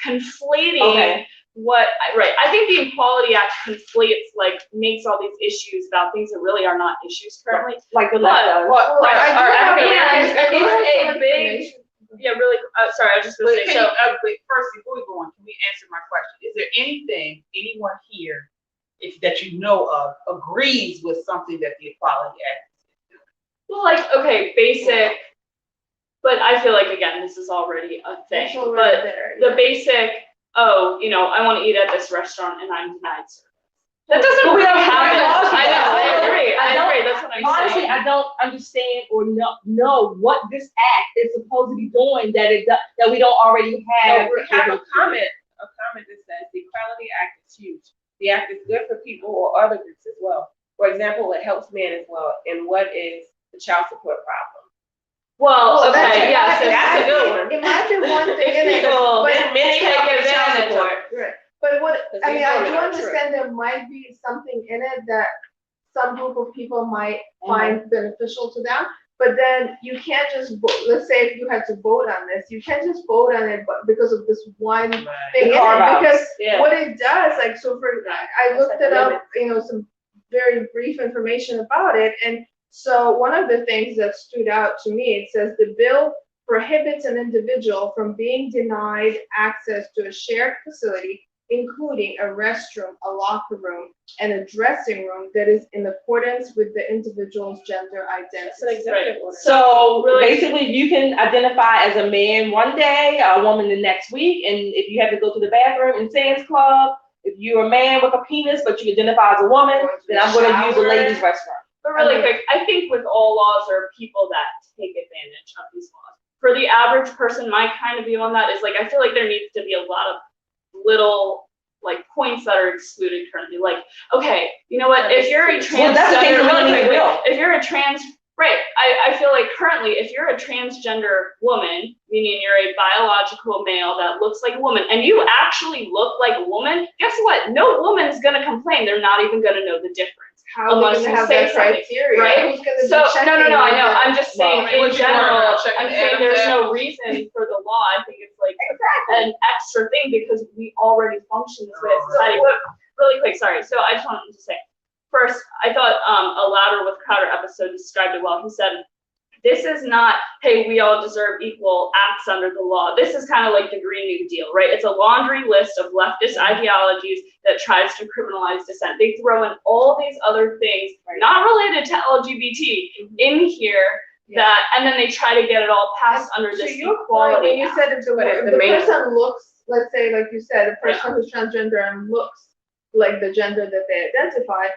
conflating Okay. I think the Equality Act conflates, like, makes all these issues about things that really are not issues currently. like the left does. Well, Like, I do our have African a- Americans, I do it's have a big- information. Yeah, really, sorry, I was just gonna Wait, say, can so, you, wait, first, before we go on, can we answer my question? Is there anyone here, that you know of, agrees with something that the Equality Act is doing? well, like, okay, basic, but I feel like, again, this is already a thing, It's already but there, the yeah. basic, I wanna eat at this restaurant and I'm denied service. That doesn't But we really don't happen. have laws I yet. know, I agree, I that's what I'm Honestly, saying. I don't understand or know what this act is supposed to be doing that we don't already have. So we have a comment that says the Equality Act is huge. The act is good for people or other groups as well. For example, it helps men as well. And what is the child support problem? Well, that's okay, it. yeah, so That's a that's good one. Imagine one thing If in it. people but- men take take advantage of support. it. Right, but Because I these do women are understand there might be something in it that some group of people might find beneficial to them, but then you can't just let's say if you had to vote on this, you can't just vote on it but because of this one thing in it, carve-outs. because Yeah. what it does, like, so I looked it That's up, some very brief information about it, and so one of the things that stood out to me, it says the bill prohibits an individual from being denied access to a shared facility, including a restroom, a locker room, and a dressing room that is in accordance with the individual's gender It's an identity. executive order. So Really- basically, you can identify as a man one day, a woman the next week, and if you have to go to the bathroom in Sam's Club, if you're a man with a penis but you identify as a woman, then I'm going to use the ladies' restroom. But really quick, I think with all laws, there are people that take advantage of these laws. For the average person, my kind of view on that is, like, I feel like there needs to be a lot of little, like, points that are excluded currently. Like, okay, you know what, if you're a Well, that's the thing transgender, that we really need to quickly, know. if you're a trans, Right. I feel like currently, if you're a transgender woman, meaning you're a biological male that looks like a woman, and you actually look like a woman, guess what? No woman's gonna complain. They're not even gonna know the difference. How are Unless we you gonna have say that something, criteria? right? Who's gonna So, be checking? no, I know. that? I'm just saying Right. in What you worried general, about checking I'm saying Adam's there's apple? no reason for the law. I think it's like an extra thing because we already function this way as a society. But really quick, sorry. So I just wanted to say, first, I thought a Louder with Crowder episode described it well. He said, this is not, hey, we all deserve equal acts under the law. This is kind of like the Green New Deal, right? It's a laundry list of leftist ideologies that tries to criminalize dissent. They throw in all these other things, not related to LGBT, in here, that, and then they try to get it all passed under this equality. When you said if the person looks, let's say, like you said, a person who's transgender and looks like the gender that they identify,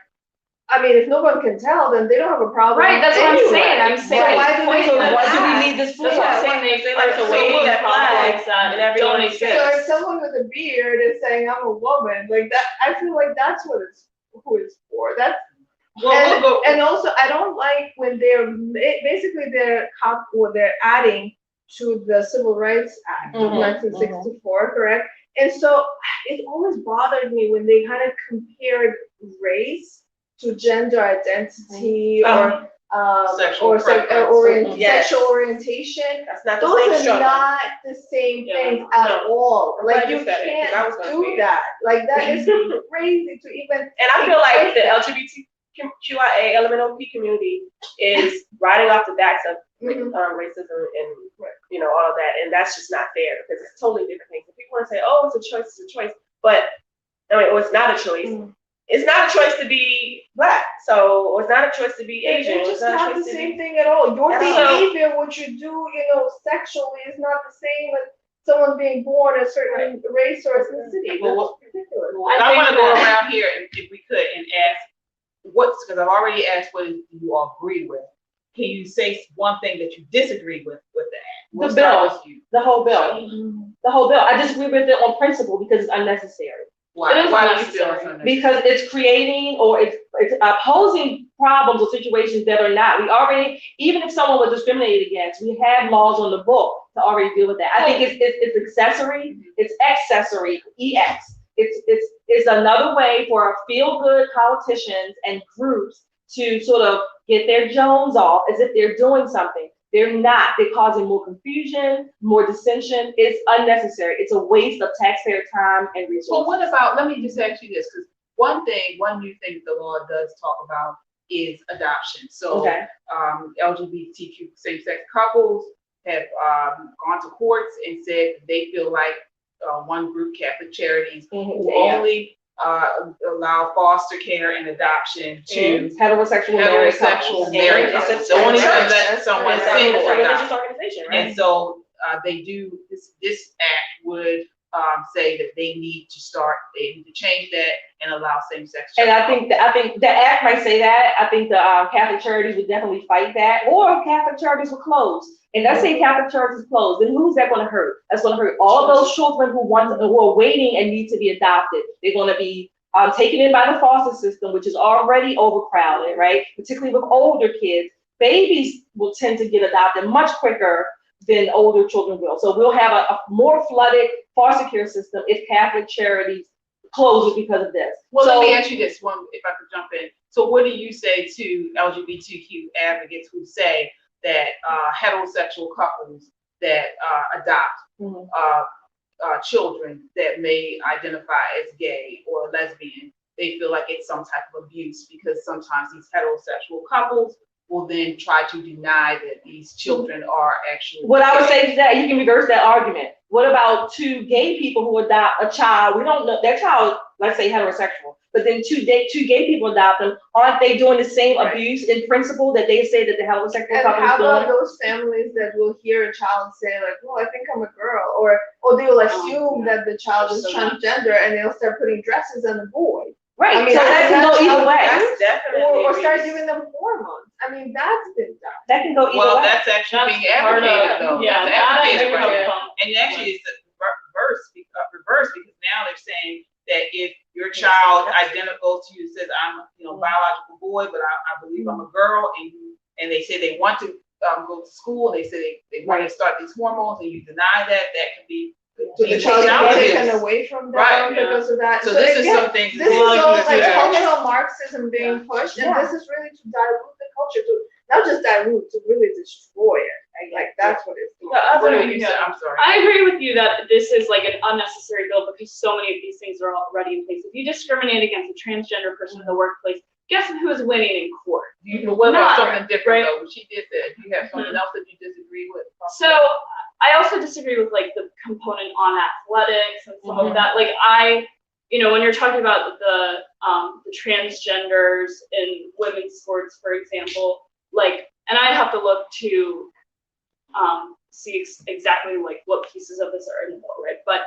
I mean, if no one can tell, then they don't have a problem. Right, that's what I'm saying. I'm So saying. why do we need this That's what I'm saying. They like to wave that flag that and everyone don't exists. exist. So if someone with a beard is saying I'm a woman, like that, I feel like that's what it's who it's for. That's and also I don't like when they're basically they're adding to the Civil Rights Act of 1964, correct? And so it always bothered me when they kind of compared race to gender identity or Sexual sexual orientation. That's not the Those same are struggle. not the same things at all. Like you can't do that. Like that is crazy to even. And I feel like the LGBTQIA LMNOP community is riding off the backs of racism and all of that, and that's just not fair because it's totally different things. And people want to say, "Oh, it's a choice," but I mean, it's not a choice. It's not a choice to be black, or it's not a choice to be Asian. It's just not not a the choice same thing at all. Your behavior, what you do, sexually is not the same as someone being born a certain race or ethnicity. Well, That's ridiculous. I want to go around here, if we could, and ask because I've already asked what you all agree with. Can you say one thing that you disagree with that? The bill, the whole bill, the whole bill. I disagree with it on principle because it's unnecessary. Why do you feel it's unnecessary? Because it's creating or it's posing problems or situations that are not. We already, even if someone was discriminated against, we have laws on the book to already deal with that. I think it's accessory, it's accessory, EX. It's another way for feel-good politicians and groups to sort of get their Jones off as if they're doing something. They're not. They're causing more confusion, more dissension. It's unnecessary. It's a waste of taxpayer time and resources. Well, what about, let me just ask you this, because one new thing the law does talk about is adoption. So LGBTQ same-sex couples have gone to courts and said they feel like one group, Catholic Charities, who only allow foster care and adoption to heterosexual married couples. Don't even let someone sing for religious adoption. organization, right? And so they do this act would say that they need to change that and allow same-sex. And I think the act might say that. I think the Catholic Charities would definitely fight that, or if Catholic Charities were closed. And let's say Catholic Charities is closed, then who's that going to hurt? That's going to hurt all those children who are waiting and need to be adopted. They're going to be taken in by the foster system, which is already overcrowded, right? Particularly with older kids. Babies will tend to get adopted much quicker than older children will. So we'll have a more flooded foster care system if Catholic Charities closes because of this. Well, let me ask you this one, if I could jump in. So what do you say to LGBTQ advocates who say that heterosexual couples that adopt children that may identify as gay or lesbian, they feel like it's some type of abuse because sometimes these heterosexual couples will then try to deny that these children are actually What I would say is that you can reverse that argument. What about two gay people who adopt a child? We don't know their child, let's say heterosexual, but then two gay people adopt them. Aren't they doing the same abuse in principle that they say that the heterosexual couple is doing? And how about those families that will hear a child say like, "Oh, I think I'm a girl," or they will assume that the child is transgender and they'll start putting dresses on the boy. Right. I mean, so that can go either way. That's definitely or start giving them hormones. I mean, that's been done. That can go either way. Well, that's actually being advocated though. Yeah, That's that I advocated agree right with. now. And actually it's reverse because now they're saying that if your child identical to you says I'm biological boy, but I believe I'm a girl, and you and they say they want to go to school, they say they want to start these hormones, and you deny that, that can be So the child is taken away from them Right, because of that. So this is again, something. this is all like Yeah. cultural Marxism being pushed, and this is really to dilute the culture, to not just dilute, to really destroy it. Like that's what it's doing. What do you say? I'm sorry. I agree with you that this is like an unnecessary bill because so many of these things are already in place. If you discriminate against a transgender person in the workplace, guess who is winning in court? What about Not, something different right? though? What she did said. Do you have something else that you disagree with? So I also disagree with like the component on athletics and some of that. Like when you're talking about the transgenders in women's sports, for example, like, and I have to look to see exactly like what pieces of this are in the bill, right? But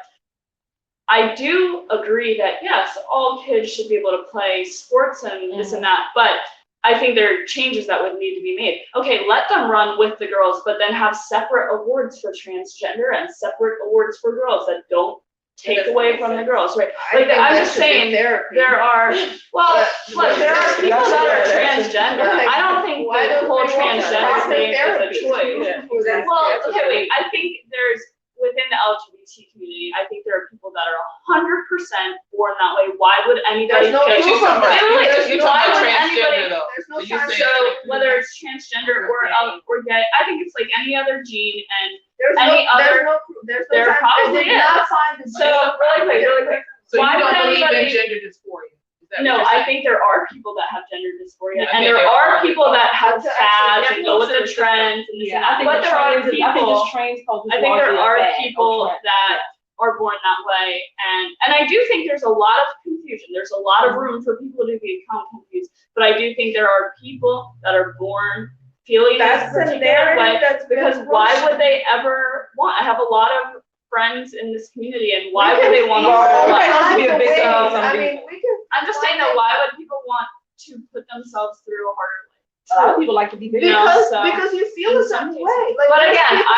I do agree that yes, all kids should be able to play sports and this and that, but I think there are changes that would need to be made. Okay, let them run with the girls, but then have separate awards for transgender and separate awards for girls that don't take away from the girls, right? Like I'm just saying, there are people that are transgender. I don't think the whole transgender thing is a choice. Well, okay, wait. I think there's within the LGBT community, I think there are people that are 100% born that way. Why would anybody? There's no proof of that. Why would anybody? There's no science. So whether it's transgender or gay, I think it's like any other gene and There probably is. So really quick. So Why you don't would believe in anybody- gender dysphoria? Is that No, what you're I saying? think there are people that have gender dysphoria, Yeah, and okay, there there are are. people that have That's fads actually- and go with the trends and this and that. But there are people. I think there are people that are born that way, and I do think there's a lot of confusion. There's a lot of room for people to become confused, but I do think there are people that are born feeling That's this the particular narrative way that's been because why pushed. would they ever want? I have a lot of friends in this community, and why We would can they want to? I mean, we can. I'm just saying that why would people want to put themselves through a harder life? A lot of people like to be big. Because you feel in a some certain way. Like, But there's again, people-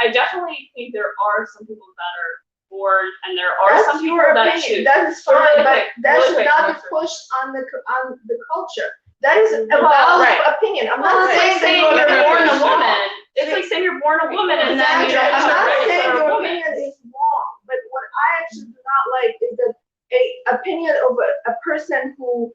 I definitely think there are some people that are born, and there are That's some people your that opinion. choose. That is So fine, really but quick, that really should quick. not be pushed on the culture. That is a Well, valid right. opinion. I'm Well, not it's like saying that you're born a opinion is woman. wrong. It's like saying you're born a woman and then you Exactly. don't I'm have not rights saying that are your woman. opinion is wrong, but what I actually do not like is that a opinion of a person who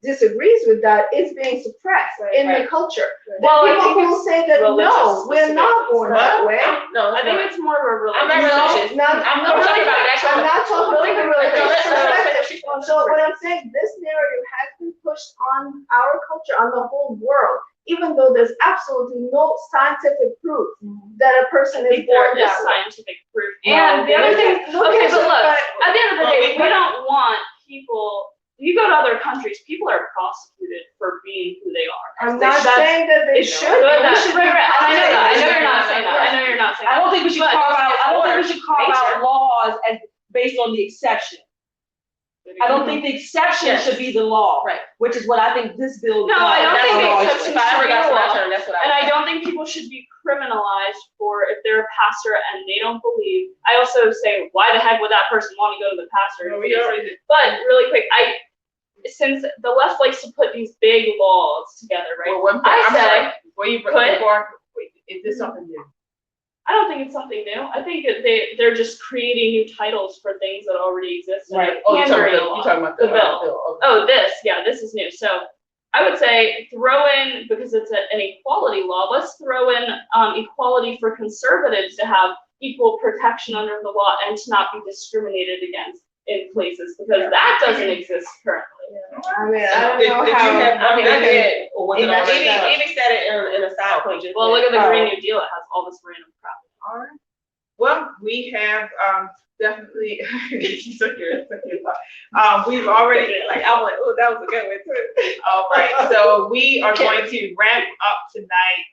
disagrees with that is being suppressed in the culture. Well, I People think who say that no, religious we're not born that way. No, I think it's more of a I'm not religious. religious. No, I'm not talking about that. I'm not talking Really about quick, religious let's- perspective. So what I'm saying, this narrative has been pushed on our culture, on the whole world, even though there's absolutely no scientific proof that a person is I think there born is that way. scientific proof. And the other thing, okay, but look, at the end of the day, we don't want people. You go to other countries, people are prosecuted for being who they are. I'm not saying that they should. Right, We should be right. I know that. I know you're not prosecuted. saying that. I know you're not saying I that. don't think we should But- carve out laws as based on the exception. I don't think the exception should be the law. Right. Which is what I think this bill does. No, I don't think the That's exception all. should be the law. That's what And I don't think people should be criminalized for if they're a pastor and they don't believe. I also say, why the heck would that person want to go to the pastor? But really quick, since the left likes to put these big laws together, right? Well, is this something new? I don't think it's something new. I think that they're just creating new titles for things that already exist. And Right. Oh, you're pandering talking about the the bill. bill. Oh, this is new. So I would say throw in, because it's an equality law, let's throw in equality for conservatives to have equal protection under the law and to not be discriminated against in places, because that doesn't exist currently. I mean, I don't know how. Edie said it in a side point. Well, look at the Green New Deal. It has all this random crap. All right. Well, we have definitely. We've already I'm like, oh, that was a good one too. All right, so we are going to wrap up tonight.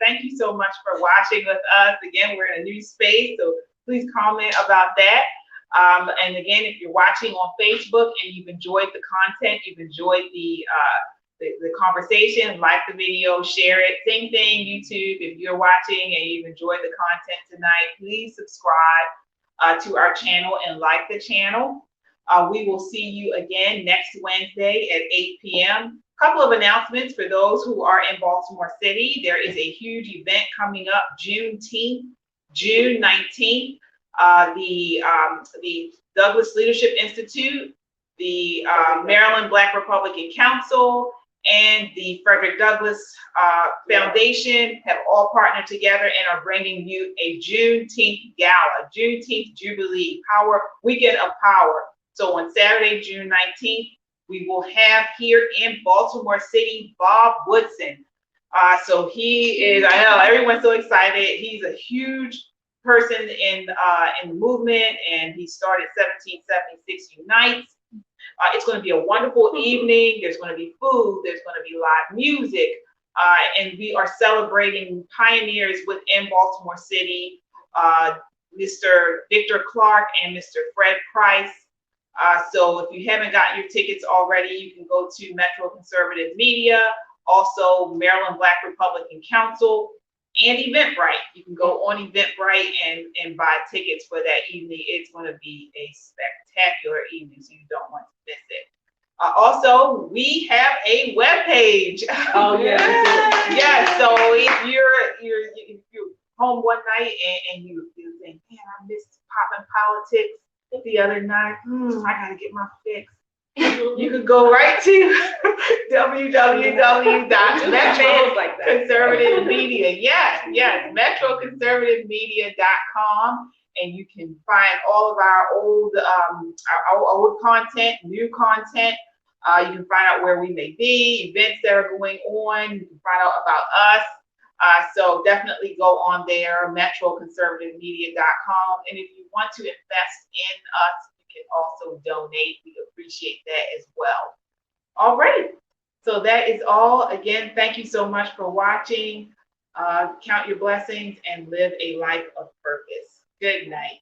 Thank you so much for watching with us. Again, we're in a new space, so please comment about that. And again, if you're watching on Facebook and you've enjoyed the content, you've enjoyed the conversation, like the video, share it. Same thing, YouTube. If you're watching and you've enjoyed the content tonight, please subscribe to our channel and like the channel. We will see you again next Wednesday at 8 p.m. Couple of announcements for those who are in Baltimore City. There is a huge event coming up Juneteenth, June 19th. The Douglas Leadership Institute, the Maryland Black Republican Council, and the Frederick Douglass Foundation have all partnered together and are bringing you a Juneteenth gala, Juneteenth Jubilee, Weekend of Power. So on Saturday, June 19th, we will have here in Baltimore City, Bob Woodson. So he is, I know everyone's so excited. He's a huge person in the movement, and he started 1776 Unites. It's going to be a wonderful evening. There's going to be food. There's going to be live music. And we are celebrating pioneers within Baltimore City, Mr. Victor Clark and Mr. Fred Price. So if you haven't gotten your tickets already, you can go to Metro Conservative Media, also Maryland Black Republican Council, and Eventbrite. You can go on Eventbrite and buy tickets for that evening. It's going to be a spectacular evening, so you don't want to miss it. Also, we have a webpage. Oh yeah. Yeah. So if you're home one night and you think, man, I missed popping politics the other night. I gotta get my fix. You can go right to www.metroconservativemedia. Yes, metroconservativemedia.com, and you can find all of our old content, new content. You can find out where we may be, events that are going on. You can find out about us. So definitely go on there, metroconservativemedia.com. And if you want to invest in us, you can also donate. We appreciate that as well. All right. So that is all. Again, thank you so much for watching. Count your blessings and live a life of purpose. Good night.